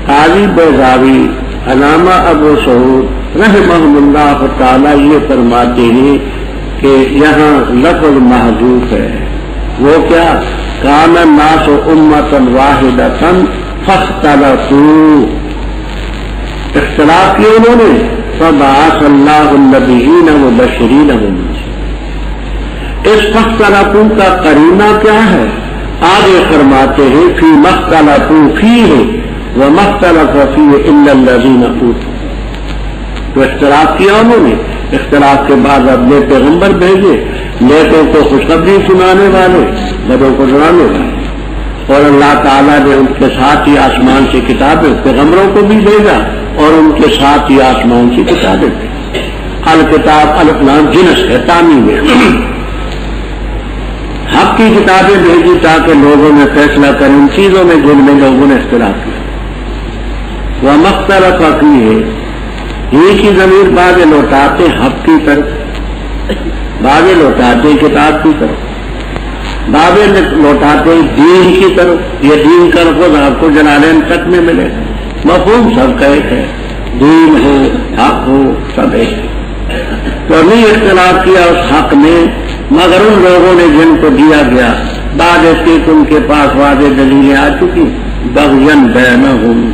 قاضی بیضاوی علامہ ابو سعود رحمہ اللہ تعالی یہ فرماتے ہیں کہ یہاں لفظ محذوف ہے، وہ کیا؟ کان الناس امۃ واحدۃ فاختلفوا، اختلاف کیا انہوں نے، فبعث اللہ النبیین مبشرین ومنذرین۔ اس فاختلفوا کا قرینہ کیا ہے؟ آگے فرماتے ہیں فی مختلفوا فیہ وما اختلف فیہ الا الذین اوتوا۔ تو اختلاف کیا انہوں نے، اختلاف کے بعد اپنے پیغمبر بھیجے، نیکوں کو خوشخبری سنانے والے، بدوں کو ڈرانے والے، اور اللہ تعالیٰ نے ان کے ساتھ ہی آسمان سے کتابیں پیغمبروں کو بھی بھیجا اور ان کے ساتھ ہی آسمان سے کتابیں بھیجی۔ الکتاب الف لام جنس ہے، تعمیم ہے، حق کی کتابیں بھیجی تاکہ لوگوں میں فیصلہ کریں ان چیزوں میں جن میں لوگوں نے اختلاف کیا۔ وما اختلف فیہ، یہ کی ضمیر بعض لوٹاتے حق کی طرف، بعض لوٹاتے کتاب کی طرف، بعض لوٹاتے دین کی طرف۔ یہ دین کا لفظ آپ کو جلالین تک میں ملے، مفہوم سب کا ایک ہے، دین ہو حق ہو سب ایک ہے۔ تو نہیں اختلاف کیا اس حق میں مگر ان لوگوں نے جن کو دیا گیا بعد اس کے ان کے پاس واضح دلیلیں آ چکی، بغین بینہم۔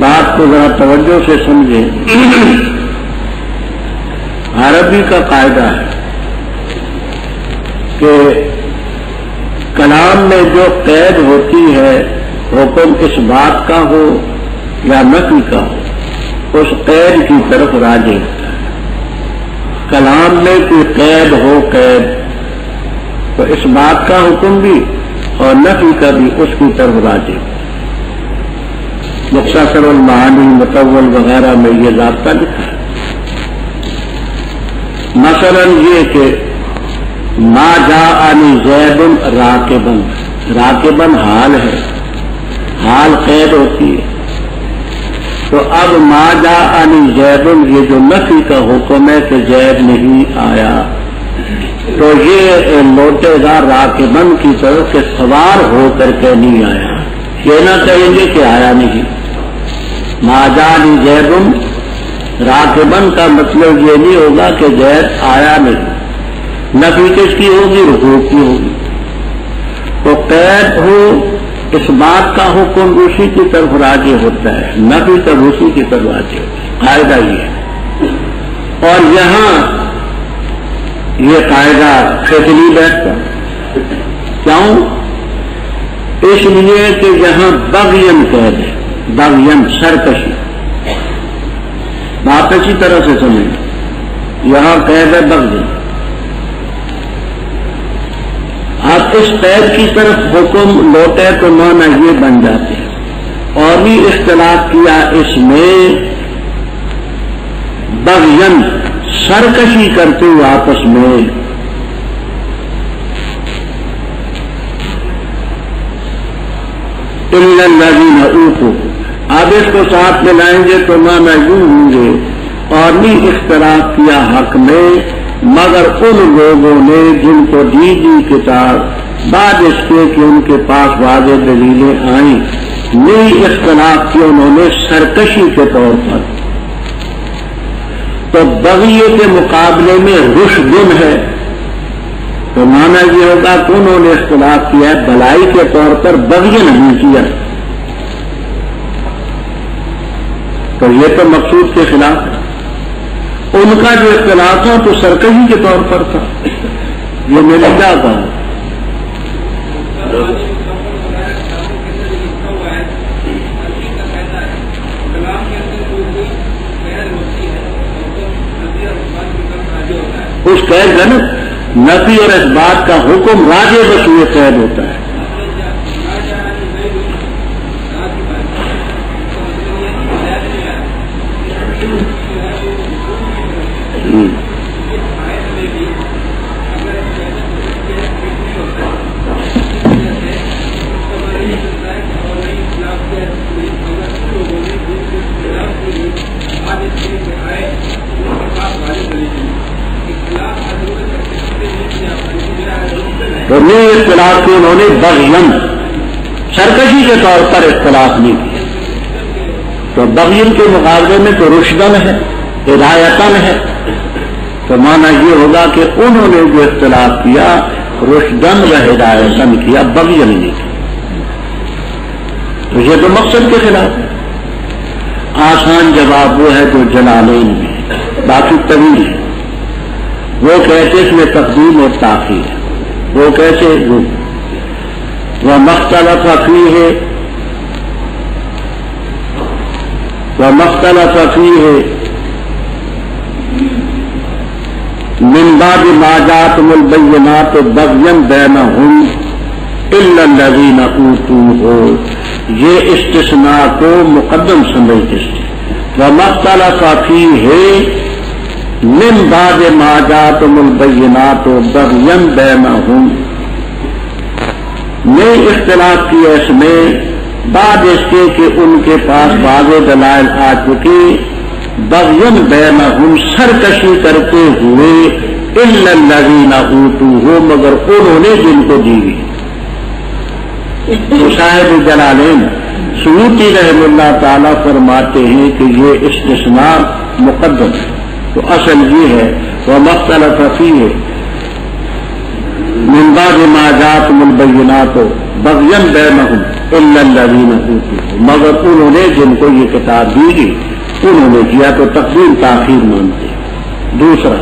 بات کو ذرا توجہ سے سمجھیں، عربی کا قاعدہ ہے کہ کلام میں جو قید ہوتی ہے حکم اس بات کا ہو یا نفی کا ہو، اس قید کی طرف راجع ہوتا ہے۔ کلام میں کوئی قید ہو، قید تو اس بات کا حکم بھی اور نفی کا بھی اس کی طرف راجع ہوتا ہے۔ مختصر المعانی مطول وغیرہ میں یہ ضابطہ لکھا ہے۔ مثلا یہ کہ ما جاءنی زید راکبن، راکبن حال ہے، حال قید ہوتی ہے، تو اب ما جاءنی زید یہ جو نفی کا حکم ہے کہ زید نہیں آیا، تو یہ لوٹے گا راکبن کی طرف کہ سوار ہو کر کے نہیں آیا، یہ نہ کہیں گے کہ آیا نہیں۔ ما جاءنی زید راکبن کا مطلب یہ نہیں ہوگا کہ زید آیا نہیں، نفی کس کی ہوگی؟ رکوع کی ہوگی۔ تو قید ہو اس بات کا حکم اسی کی طرف راجع ہوتا ہے، نفی کا اسی کی طرف راجع ہوتا ہے، قاعدہ یہ ہے۔ اور یہاں یہ قاعدہ فیصلی بیٹھتا، کیوں؟ اس لیے کہ یہاں بغین قید ہے، بغین سرکشی، آپ اسی طرح سے سمجھیں، یہاں قید ہے بغین۔ اب اس قید کی طرف حکم لوٹے تو مانا یہ بن جاتے ہیں، اور بھی اختلاف کیا اس میں بغین سرکشی کرتے ہوئے آپس میں، الا الذین اوتوا، اب اس کو ساتھ میں لائیں گے تو مانا یوں ہوں گے، اور نہیں اختلاف کیا حق میں مگر ان لوگوں نے جن کو دی گئی کتاب بعد اس کے کہ ان کے پاس واضح دلیلیں آئیں، نہیں اختلاف کیا انہوں نے سرکشی کے طور پر۔ تو بغیے کے مقابلے میں رشدن ہے، تو مانا یہ ہوگا کہ انہوں نے اختلاف کیا ہے بھلائی کے طور پر، بغی نہیں کیا۔ تو یہ تو مقصود کے خلاف ہے. ان کا جو اختلاف تھا تو سرکشی کے طور پر تھا. یہ میرے کیا کہا اس قید کا نا نفی اور اس بات کا حکم راجے بس ہوئے قید ہوتا ہے. تو یہ اختلاف کو انہوں نے بغین سرکشی کے طور پر اختلاف نہیں کیا. تو بغین کے مقابلے میں تو رشدن ہے, ہدایتن ہے. تو مانا یہ ہوگا کہ انہوں نے جو اختلاف کیا رشدن و ہدایتن کیا, بغین نہیں کیا. تو یہ تو مقصد کے خلاف ہے. آسان جواب وہ ہے جو جلالین میں, باقی طویل ہے. وہ کہتے اس میں تقدیم اور تاخیر ہے. وہ کیسے وہ مختلف فیہ ہے, وہ مختلف فیہ ہے من بعد ما جاءتهم البینات بغیا بینہم الا الذین اوتوہ. یہ استثناء کو مقدم سمجھتے ہیں. وہ مختلف فیہ ہے من بعد ما جاءتهم البینات بغیا بینہم, نے اختلاف کیا اس میں بعد اس کے کہ ان کے پاس واضح دلائل آ چکی, بغیا بینہم سرکشی کرتے ہوئے, الا الذین اوتوہ مگر انہوں نے جن کو دی گئی. تو صاحب جلالین سیوطی رحم اللہ تعالی فرماتے ہیں کہ یہ استثناء مقدم ہے. تو اصل یہ ہے وہ مختلف فیہ من بعد ما جاءتهم البینات بغیا بینہم الا الذین اوتوہ, مگر انہوں نے جن کو یہ کتاب دی گئی انہوں نے کیا. تو تقدیم تاخیر مانتے. دوسرا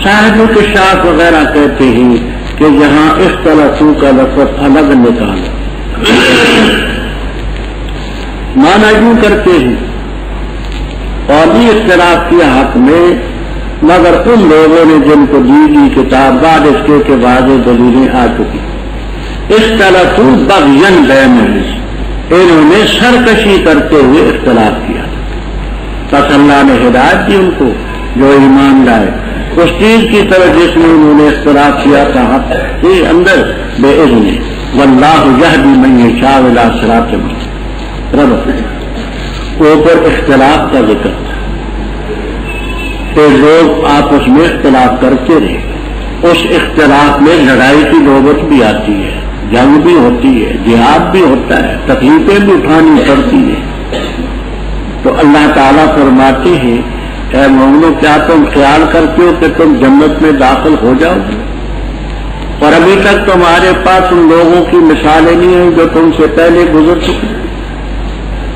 صاحب کشاف وغیرہ کہتے ہیں کہ یہاں اختلافوں کا لفظ الگ نکالا, مانا یوں کرتے ہیں اور بھی اختلاف کیا حق میں, مگر ان لوگوں نے جن کو دی گئی کتاب بعد اس کے واضح دلیلیں آ چکی. اختلافوں بغین بینہم, انہوں نے سرکشی کرتے ہوئے اختلاف کیا. بس اللہ نے ہدایت دی ان کو جو ایمان لائے اس چیز کی طرف جس میں انہوں نے اختلاف کیا تھا حق کے اندر بے اذن. واللہ یہدی من یشاء الی صراط مستقیم. اوپر اختلاف کا ذکر تھا کہ لوگ آپس میں اختلاف کرتے رہے. اس اختلاف میں لڑائی کی نوبت بھی آتی ہے, جنگ بھی ہوتی ہے, جہاد بھی ہوتا ہے, تکلیفیں بھی اٹھانی پڑتی ہیں. تو اللہ تعالیٰ فرماتے ہیں اے مومنو کیا تم خیال کرتے ہو کہ تم جنت میں داخل ہو جاؤ گے اور ابھی تک تمہارے پاس ان لوگوں کی مثالیں نہیں ہیں جو تم سے پہلے گزر چکے,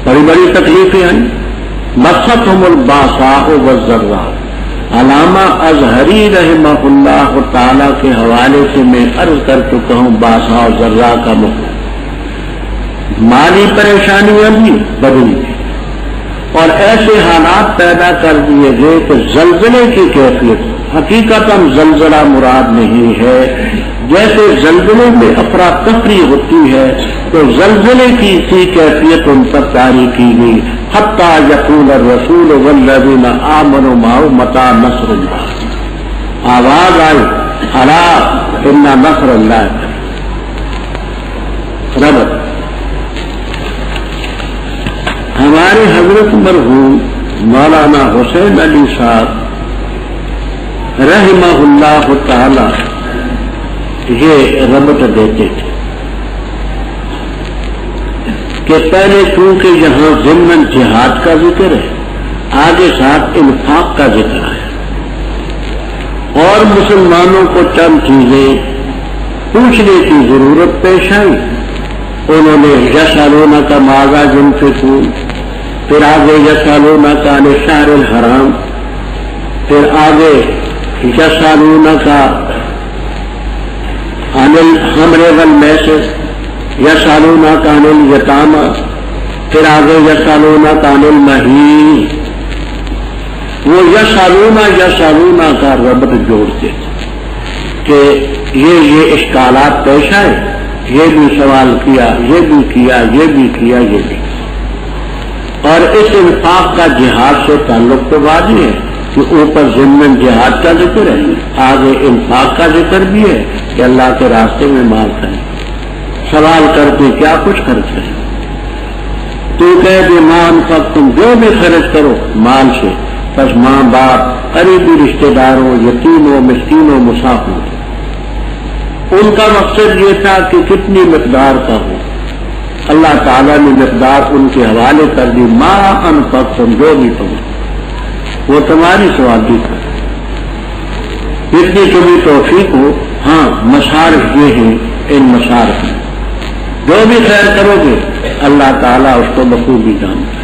بڑی بڑی تکلیفیں آئیں. مستہم الباساء والضراء. علامہ اظہری رحمہ اللہ تعالی کے حوالے سے میں عرض کر چکا ہوں باساء و ضراء کا مطلب مالی پریشانیاں بھی بدلی اور ایسے حالات پیدا کر دیے گئے کہ زلزلے کی کیفیت. حقیقتاً زلزلہ مراد نہیں ہے, جیسے زلزلے میں افراتفری ہوتی ہے تو زلزلے کی کیفیت ان پر جاری کی گئی. حتیٰ یقول الرسول والذین آمنوا معہ متی نصر اللہ. آواز آئی الا ان نصر اللہ قریب. ہمارے حضرت مرحوم مولانا حسین علی صاحب رحمہ اللہ تعالی یہ ربط دیتے تھے کہ پہلے چونکہ یہاں ضمن جہاد کا ذکر ہے, آگے ساتھ انفاق کا ذکر ہے, اور مسلمانوں کو چند چیزیں پوچھنے کی ضرورت پیش آئی. انہوں نے یسألونک ماذا ينفقون, پھر آگے یسألونک عن الشہر الحرام، پھر آگے یسألونک عن الخمر والمیسر، یسألونک عن الیتامى، پھر آگے یسألونک عن المحیض۔ وہ یسألونا کا ربط جوڑتے کہ یہ اشکالات پیش آئے، یہ بھی سوال کیا، یہ بھی کیا، یہ بھی کیا، یہ بھی۔ اور اس انفاق کا جہاد سے تعلق تو واضح ہے کہ اوپر ضمن جہاد کا ذکر ہے، آگے انفاق کا ذکر بھی ہے کہ اللہ کے راستے میں مال کریں۔ سوال کرتے کیا کچھ خرچ کریں؟ تو کہہ دے ماں انفاق، تم جو بھی خرچ کرو مال سے، بس ماں باپ، قریبی رشتے داروں، یتیموں، مسکینوں، مسافروں، ان کا مقصد یہ تھا کہ کتنی مقدار کا ہو۔ اللہ تعالیٰ نے مقدار ان کے حوالے کر دی، ماں انفقتم، جو بھی تم، وہ تمہاری سوادی تھا، جتنی تمہیں توفیق ہو۔ ہاں مصارف یہ ہیں، ان مصارف میں جو بھی خیر کرو گے اللہ تعالیٰ اس کو بخوبی جانتا ہے۔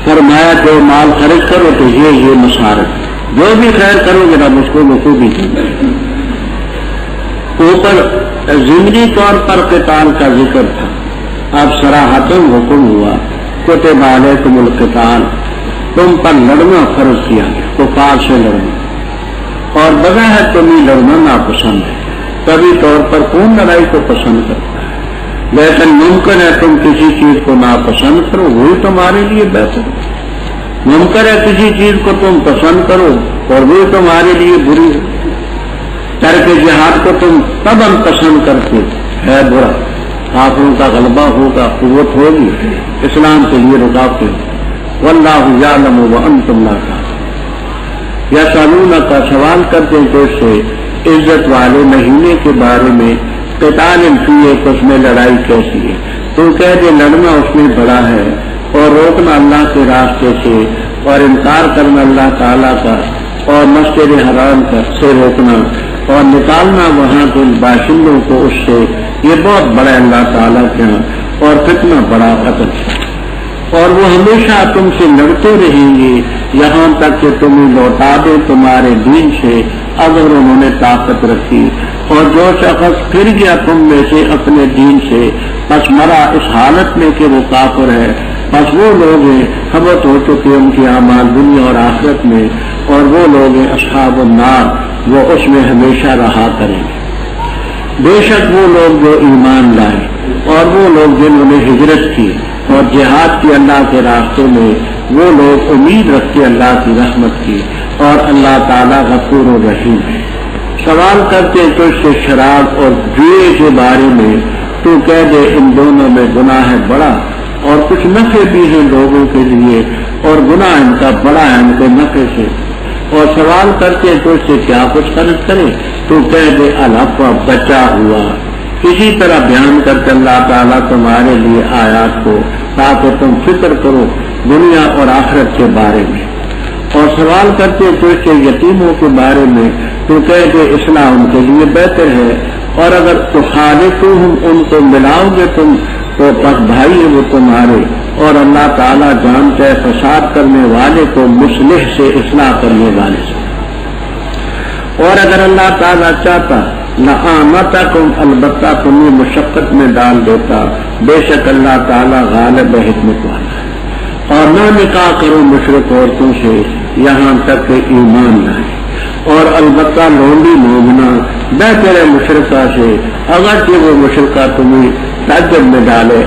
فرمایا جو مال خرچ کرو تو یہ مصارف، جو بھی خیر کرو گے رب اس کو بخوبی جانتا ہے۔ اوپر ضمنی طور پر قتال کا ذکر تھا، اب صراحتاً حکم ہوا کتب علیکم القتال، تم پر لڑنا فرض کیا گیا، کفار سے لڑنا، اور بظاہر تمہیں لڑنا ناپسند ہے، طبی طور پر کون لڑائی کو پسند کرتا ہے، لیکن ممکن ہے تم کسی چیز کو ناپسند کرو، وہی تمہارے لیے بہتر ہے۔ ممکن ہے کسی چیز کو تم پسند کرو اور وہی تمہارے لیے بری ہے۔ ترک جہاد کو تم تب ہم پسند کرتے ہے برا، کافروں کا غلبہ ہوگا، قوت ہوگی، اسلام کے لیے رکاوٹیں، واللہ یعلم وانتم لا تعلمون۔ یسألونک کا سوال کرتے ہیں تو اس سے عزت والے مہینے کے بارے میں، قتال فیہ، اس میں لڑائی کیسی ہے، تو کہہ دے لڑنا اس میں بڑا ہے، اور روکنا اللہ کے راستے سے، اور انکار کرنا اللہ تعالیٰ کا، اور مسجد حرام سے روکنا، اور نکالنا وہاں کے باشندوں کو اس سے، یہ بہت بڑا اللہ تعالیٰ کے ہاں، اور فتنہ بڑا قتل ہے۔ اور وہ ہمیشہ تم سے لڑتے رہیں گے یہاں تک کہ تمہیں لوٹا دے تمہارے دین سے، اگر انہوں نے طاقت رکھی۔ اور جو شخص پھر گیا تم میں سے اپنے دین سے، پس مرا اس حالت میں کہ وہ کافر ہے، بس وہ لوگ ہیں حبط ہو چکے ان کی اعمال دنیا اور آخرت میں، اور وہ لوگ ہیں اصحاب النار، وہ اس میں ہمیشہ رہا کریں گے۔ بے شک وہ لوگ جو ایمان لائے، اور وہ لوگ جنہوں نے ہجرت کی اور جہاد کی اللہ کے راستے میں، وہ لوگ امید رکھتے اللہ کی رحمت کی، اور اللہ تعالیٰ غفور و رحیم ہے۔ سوال کرتے تو اس سے شراب اور جوئے کے بارے میں، تو کہہ دے ان دونوں میں گناہ ہے بڑا، اور کچھ نفع بھی ہیں لوگوں کے لیے، اور گناہ ان کا بڑا ہے ان کے نفع سے۔ اور سوال کرتے تو اس سے کیا کچھ خرچ کرے، تو کہہ دے العفو، بچا ہوا۔ اسی طرح بیان کرتے اللہ تعالیٰ تمہارے لیے آیات کو، تاکہ تم فکر کرو دنیا اور آخرت کے بارے میں۔ اور سوال کرتے تو اس سے یتیموں کے بارے میں، تو کہہ دے اصلاح ان کے لیے بہتر ہے، اور اگر تخالطوہم، ان کو ملاؤ گے تم، تو بس بھائی ہے وہ تمہارے، اور اللہ تعالیٰ جانتا ہے فساد کرنے والے کو مصلح سے، اصلاح کرنے والے سے۔ اور اگر اللہ تعالیٰ چاہتا لَأَعْمَتَكُمْ، البتہ تمہیں مشقت میں ڈال دیتا، بے شک اللہ تعالیٰ غالب حکمت والا ہے۔ اور نہ نکاح کرو مشرک عورتوں سے یہاں تک کہ ایمان لائے، اور البتہ لونڈی مومنہ بہتر ہے مشرکہ سے، اگرچہ وہ مشرکہ تمہیں تعجب میں ڈالے،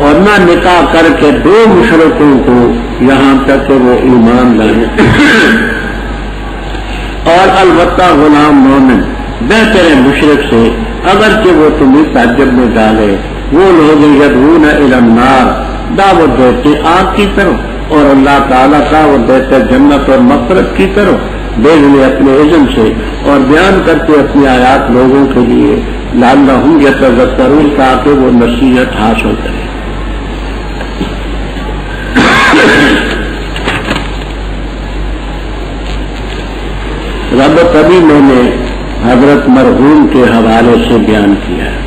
اور نہ نکاح کر کے دو مشرکوں کو یہاں تک کہ وہ ایمان لائے، اور البتہ غلام مومن بہتر ہے مشرک سے، اگرچہ وہ تمہیں تعجب میں ڈالے۔ وہ لوگ یدعون الی النار، دعوت دیتے آگ کی طرف، اور اللہ تعالیٰ دعوت دیتے جنت اور مغفرت کی طرف، بے اپنے اذن سے، اور بیان کرتے اپنی آیات لوگوں کے لیے، لعلہم یتذکرون، تاکہ وہ نصیحت حاصل کریں۔ رب کبھی میں نے حضرت مرحوم کے حوالے سے بیان کیا ہے۔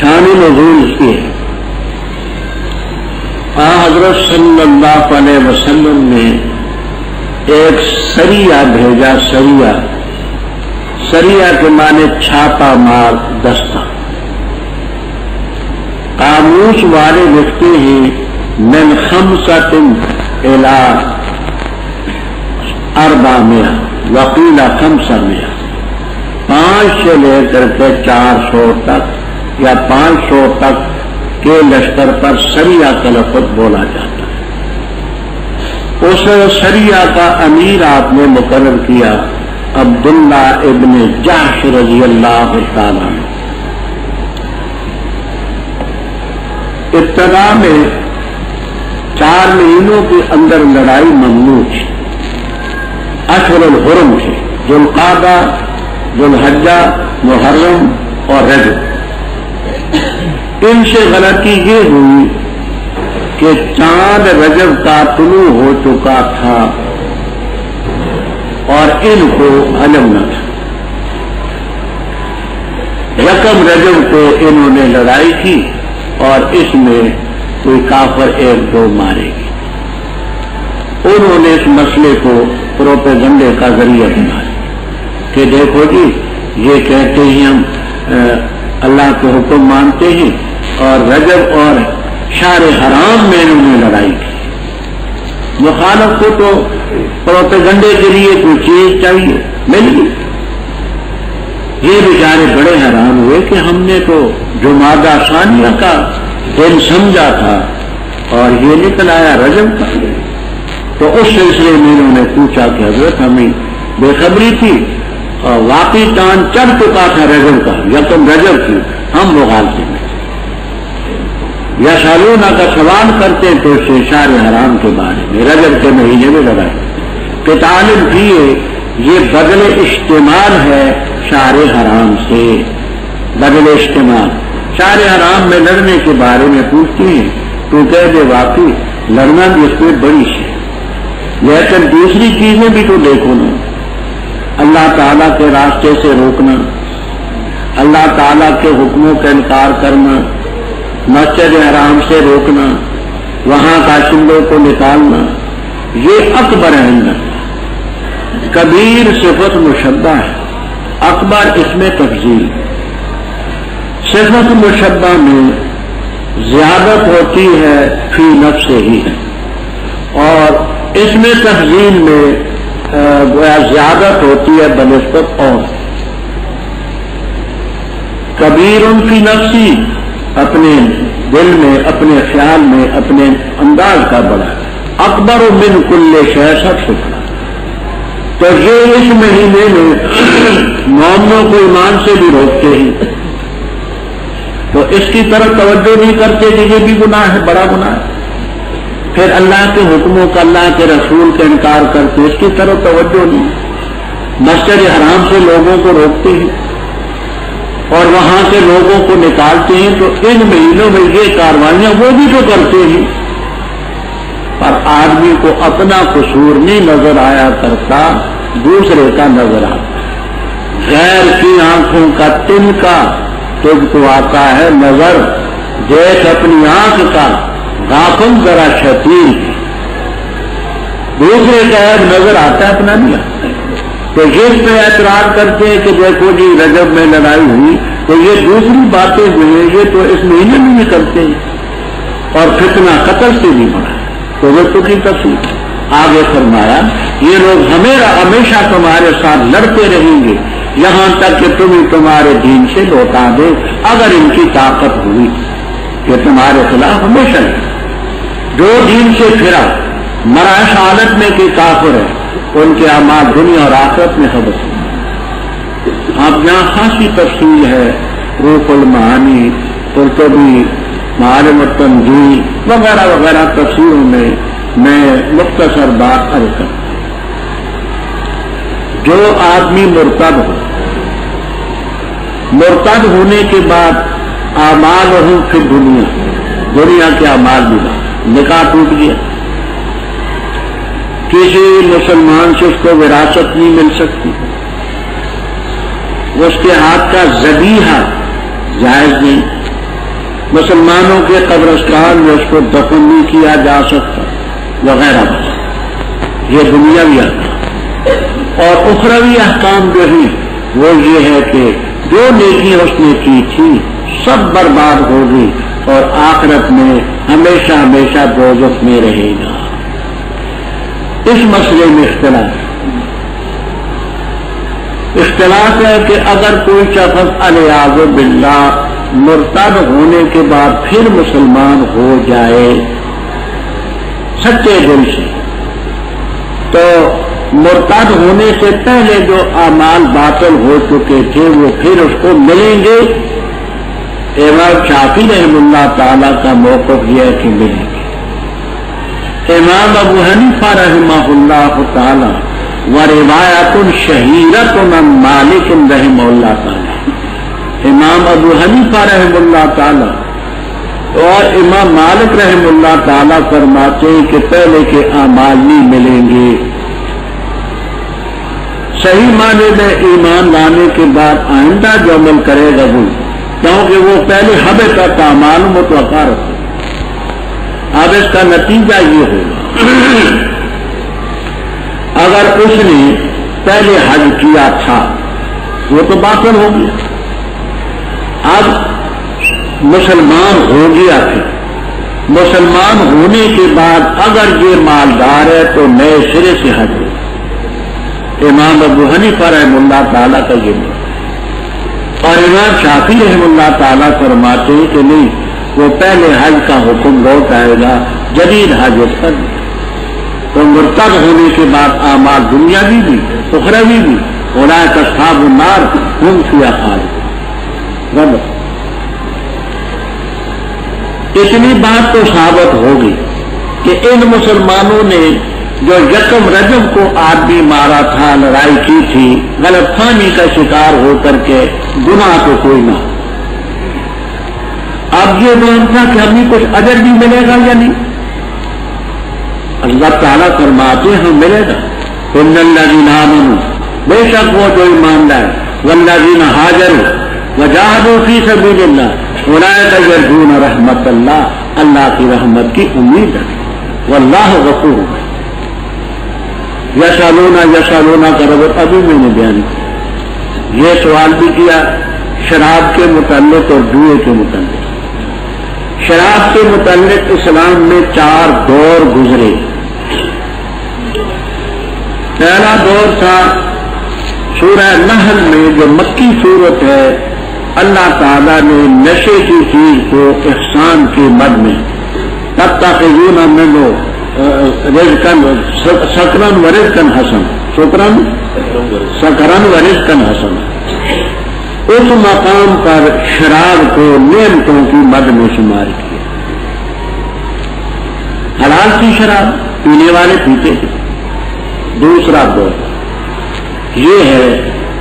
شان نزول اس کی ہے، حضرت صلی اللہ علیہ وسلم نے ایک سریہ بھیجا۔ سریہ کے معنی چھاپا مار دستہ۔ قاموس والے لکھتے ہیں من 500 الی 400 وقیل 500، 5 سے لے کر کے 400 تک یا 500 تک کے لشکر پر سریہ کا لفظ بولا جاتا ہے۔ اس سریہ کا امیر آپ نے مقرر کیا عبداللہ ابن جحش رضی اللہ تعالیٰ عنہ۔ ابتدا میں 4 مہینوں کے اندر لڑائی ممنوع تھی، اشہر الحرم تھے، ذوالقعدہ، ذوالحجہ، محرم اور رجب۔ ان سے غلطی یہ ہوئی کہ چاند رجب کا طلوع ہو چکا تھا اور ان کو علم نہ تھا۔ یکم رجب کو انہوں نے لڑائی کی اور اس میں کوئی کافر 1-2 مارے گی۔ انہوں نے اس مسئلے کو پروپیگنڈے کا ذریعہ بنایا کہ دیکھو جی، یہ کہتے ہیں ہم اللہ کے حکم مانتے ہیں، اور رجب اور شہر حرام میں انہوں نے لڑائی کی۔ مخالف کو تو پروپیگنڈے کے لیے کوئی چیز چاہیے، مل گئی۔ یہ بیچارے بڑے حیران ہوئے کہ ہم نے تو جمادہ ثانیہ کا دن سمجھا تھا اور یہ نکل آیا رجب کا۔ تو اس سلسلے میں انہوں نے پوچھا کہ حضرت ہمیں بے خبری تھی، اور واقعی چاند چڑھ چکا تھا رجب کا، یکم رجب کی، ہم مغالطے میں یا سالونہ کا سوال کرتے تو اس سے شہر حرام کے بارے میں رجب کے مہینے میں لڑائی کہ تعلیم کیے یہ بدل اشتمال ہے شہر حرام سے۔ بدل اشتمال شہر حرام میں لڑنے کے بارے میں پوچھتے ہیں تو کہہ دے واقعی لڑنا بھی اس میں بڑی ہے، لیکن دوسری چیزیں بھی تو دیکھو نا، اللہ تعالیٰ کے راستے سے روکنا، اللہ تعالیٰ کے حکموں کا انکار کرنا، مسجد حرام سے روکنا، وہاں کاشندوں کو نکالنا، یہ اکبر ہے۔ کبیر صفت مشبہ ہے، اکبر اس میں تفضیل۔ صفت مشبہ میں زیادت ہوتی ہے فی نفس ہی، اور اس میں تفضیل میں زیادت ہوتی ہے بنسبت اور۔ کبیر فی نفسی، اپنے دل میں، اپنے خیال میں، اپنے انداز کا بڑا، اکبر من کل شے، سب سے بڑا۔ تو یہ اس مہینے میں مومنوں کو ایمان سے بھی روکتے ہیں، تو اس کی طرف توجہ نہیں کرتے کہ یہ بھی گناہ ہے، بڑا گناہ ہے۔ پھر اللہ کے حکموں کا، اللہ کے رسول کا انکار کرتے، اس کی طرف توجہ نہیں۔ مسجد حرام سے لوگوں کو روکتے ہیں اور وہاں کے لوگوں کو نکالتے ہیں، تو ان مہینوں میں یہ کاروائیاں وہ بھی تو کرتے ہیں، پر آدمی کو اپنا قصور نہیں نظر آیا کرتا، دوسرے کا نظر آتا ہے۔ غیر کی آنکھوں کا تنکا تجھ کو آتا ہے نظر، دیکھ اپنی آنکھ کا غافل ذرا شتیر کی۔ دوسرے کا عیب نظر آتا ہے، اپنا نہیں آتا۔ تو جس پہ اعتراض کرتے ہیں کہ دیکھو جی رجب میں لڑائی ہوئی، تو یہ دوسری باتیں جو ہیں یہ تو اس مہینے میں بھی کرتے ہیں، اور فتنہ قتل سے بھی بڑا ہے۔ تو وہ کی تفصیل آگے فرمایا، یہ لوگ ہمیشہ تمہارے ساتھ لڑتے رہیں گے یہاں تک کہ تمہیں تمہارے دین سے لوٹا دے، اگر ان کی طاقت ہوئی کہ تمہارے خلاف ہمیشہ ہے۔ جو دین سے پھرا مرا اس حالت میں کہ کافر ہے، ان کے اعمال دنیا اور آخرت میں حبس۔ اب یہاں خاصی تفصیل ہے، روح المعانی، قرطبی، معالم التنزیل وغیرہ وغیرہ تفسیروں میں مختصر بات عرض کرتا ہوں۔ جو آدمی مرتد ہو مرتد ہونے کے بعد اعمال ہوں پھر دنیا کے اعمال ملا، نکاح ٹوٹ گیا، کسی مسلمان سے اس کو وراثت نہیں مل سکتی، اس کے ہاتھ کا ذبیحہ جائز نہیں، مسلمانوں کے قبرستان میں اس کو دفن نہیں کیا جا سکتا وغیرہ وغیرہ۔ یہ دنیاوی احکام اور اخروی احکام جو ہیں وہ یہ ہے کہ جو نیکی اس نے کی تھی سب برباد ہو گئی اور آخرت میں ہمیشہ ہمیشہ دوزخ میں رہے گا۔ اس مسئلے میں اختلاف ہے کہ اگر کوئی شخص علیاذ باللہ مرتد ہونے کے بعد پھر مسلمان ہو جائے سچے دل سے، تو مرتد ہونے سے پہلے جو اعمال باطل ہو چکے تھے وہ پھر اس کو ملیں گے؟ امام شافعی رحمہ اللہ تعالیٰ کا موقف یہ ہے کہ ملیں گے۔ امام ابو حنیفہ رحمہ اللہ تعالیٰ و روایت شہیرت عن مالک رحمہ اللہ تعالیٰ، امام ابو حنیفہ رحمہ اللہ تعالیٰ اور امام مالک رحمہ اللہ تعالیٰ فرماتے ہیں کہ پہلے کے اعمال نہیں ملیں گے۔ صحیح معنی میں ایمان لانے کے بعد آئندہ جو عمل کرے گا وہ، کیونکہ وہ پہلے حبطت اعمال متوقع رکھے، اب اس کا نتیجہ یہ ہوگا اگر اس نے پہلے حج کیا تھا وہ تو باطل ہو گیا، اب مسلمان ہو گیا تھا، مسلمان ہونے کے بعد اگر یہ مالدار ہے تو نئے سرے سے حج ہو۔ امام ابو حنیفہ رحمہ اللہ تعالیٰ کا یہ مذہب، اور امام شافعی رحمہ اللہ تعالیٰ فرماتے ہیں کہ نہیں، وہ پہلے حج کا حکم لوٹ آئے گا، جدید حج اس کا نہیں۔ تو مرتد ہونے کے بعد اعمال دنیاوی بھی اخروی بھی اولئک اصحاب النار ہم فیہا خالدون۔ اتنی بات تو ثابت ہوگی کہ ان مسلمانوں نے جو یکم رجب کو آدمی مارا تھا، لڑائی کی تھی، غلط فہمی کا شکار ہو کر کے، گناہ تو کوئی نہ، اب یہ بیان تھا کہ ہمیں کچھ اجر بھی ملے گا یا نہیں؟ اللہ تعالیٰ فرماتے ہیں ملے گا، ان الذین آمنوا، بے شک وہ جو ایمان لائے، والذین ہاجروا وجاہدوا فی سبیل اللہ اولئک یرجون رحمت اللہ، اللہ کی رحمت کی امید ہے، واللہ غفور۔ یسالونا کا ربط ابھی میں نے بیان کیا، یہ سوال بھی کیا شراب کے متعلق اور جوئے کے متعلق۔ شراب کے متعلق اسلام میں 4 دور گزرے۔ پہلا دور تھا سورہ نحل میں جو مکی صورت ہے، اللہ تعالیٰ نے نشے کی چیز کو احسان کی مد میں تتخذون منہ رزقن سکرن و رزقن حسن، سکرن و رزقن حسن، اس مقام پر شراب کو نعمتوں کی مد میں شمار کیا۔ حلال کی شراب پینے والے پیتے تھے۔ دوسرا دور یہ ہے،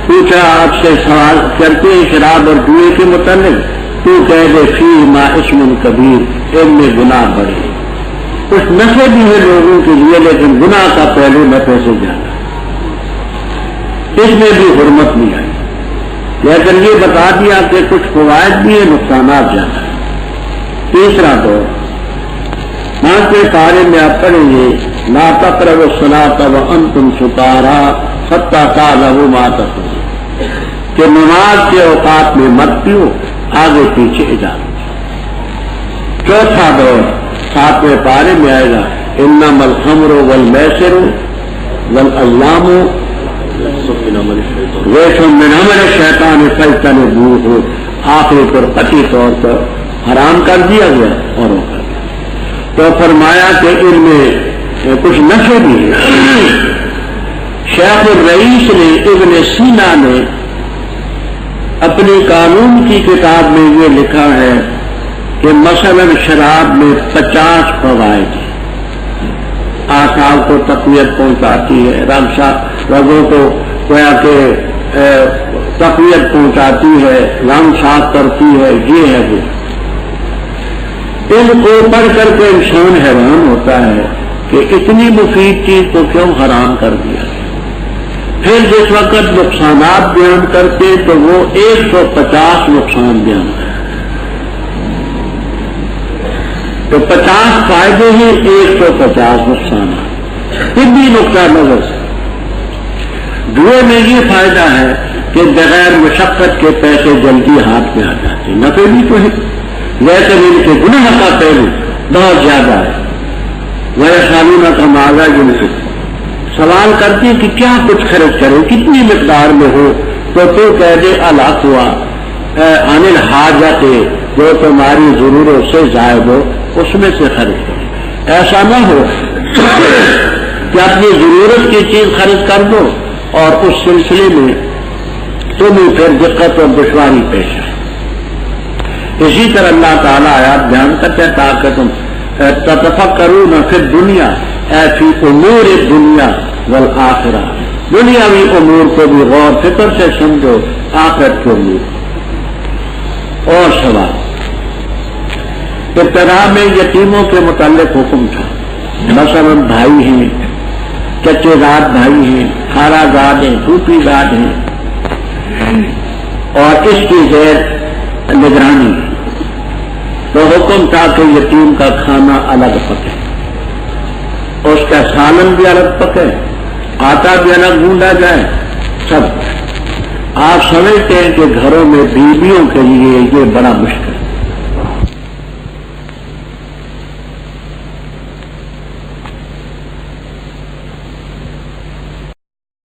پوچھا آپ سے سوال کرتے ہیں شراب اور جوئے کے متعلق، تو کہہ دے فیہما اسم کبیر، ان میں گناہ بڑے، کچھ نفع بھی ہے لوگوں کے لیے لیکن گناہ کا پہلو نفع سے زیادہ، اس میں بھی حرمت نہیں آئی، لیکن یہ بتا دیا کہ کچھ فوائد بھی ہیں، نقصانات زیادہ ہیں۔ تیسرا دور کے بارے میں آپ پڑھیں گے، لا تقربوا الصلاۃ وانتم سکارا حتی تعلموا ما تقولون، کہ نماز کے اوقات میں مت پیو، آگے پیچھے اجازت۔ چوتھا دور 7ویں پارے میں آئے گا، انما الخمر والمیسر والازلام ریش من عمل الشیطان فاجتنبوہ، آخری پر قطعی طور پر حرام کر دیا گیا اور وہ کر دیا۔ تو فرمایا کہ ان میں کچھ نفع بھی ہے۔ شیخ الرئیس نے ابن سینا نے اپنی قانون کی کتاب میں یہ لکھا ہے کہ مثلا شراب میں 50 فوائد ہیں، اعصاب کو تقویت پہنچاتی ہے، رگوں کو گویا کہ تقویت پہنچاتی ہے، رنگ صاف کرتی ہے، یہ ہے وہ. ان کو پڑھ کر کے انسان حیران ہوتا ہے کہ اتنی مفید چیز کو کیوں حرام کر دیا. پھر جس وقت نقصانات بیان کرتے تو وہ 150 نقصان بیان کرتے، تو 50 فائدے ہیں، 150 نقصانات. طبی نقطہ نظر سے جوئے میں یہ فائدہ ہے کہ بغیر مشقت کے پیسے جلدی ہاتھ میں آ جاتے ہیں. نفع بھی تو ہے، لیکن ان کے گناہ کا پہلو بہت زیادہ ہے. وہ سالونہ کا ماضا جن سے سوال کرتے ہیں کہ کیا کچھ خرچ کرے، کتنی مقدار میں ہو، تو کہہ دے الاقوا انل حاجت، جو تمہاری ضرورت سے زائد ہو اس میں سے خرچ کرو. ایسا نہ ہو کہ اپنی ضرورت کی چیز خرچ کر دو اور اس سلسلے میں تمہیں پھر دقت اور دشواری پیش آئے. اسی طرح اللہ تعالیٰ آیات بیان کرتے ہیں تاکہ تم تتفکرون فی الدنیا اے فی امور الدنیا والآخرہ، دنیاوی امور کو بھی غور فکر سے سمجھو، آخرت کے امور. اور سوال ابتدا میں یتیموں کے متعلق حکم تھا. مثلا بھائی ہیں، چچے زاد بھائی ہیں، خالہ زاد ہیں، پھوپھی زاد ہیں، اور اس کی زیر نگرانی ہے. تو حکم تھا کہ یتیم کا کھانا الگ پکے، اس کا سالن بھی الگ پکے، آٹا بھی الگ گونڈا جائے، سب. آپ سمجھتے ہیں کہ گھروں میں بیویوں کے لیے یہ بڑا مشکل ہے.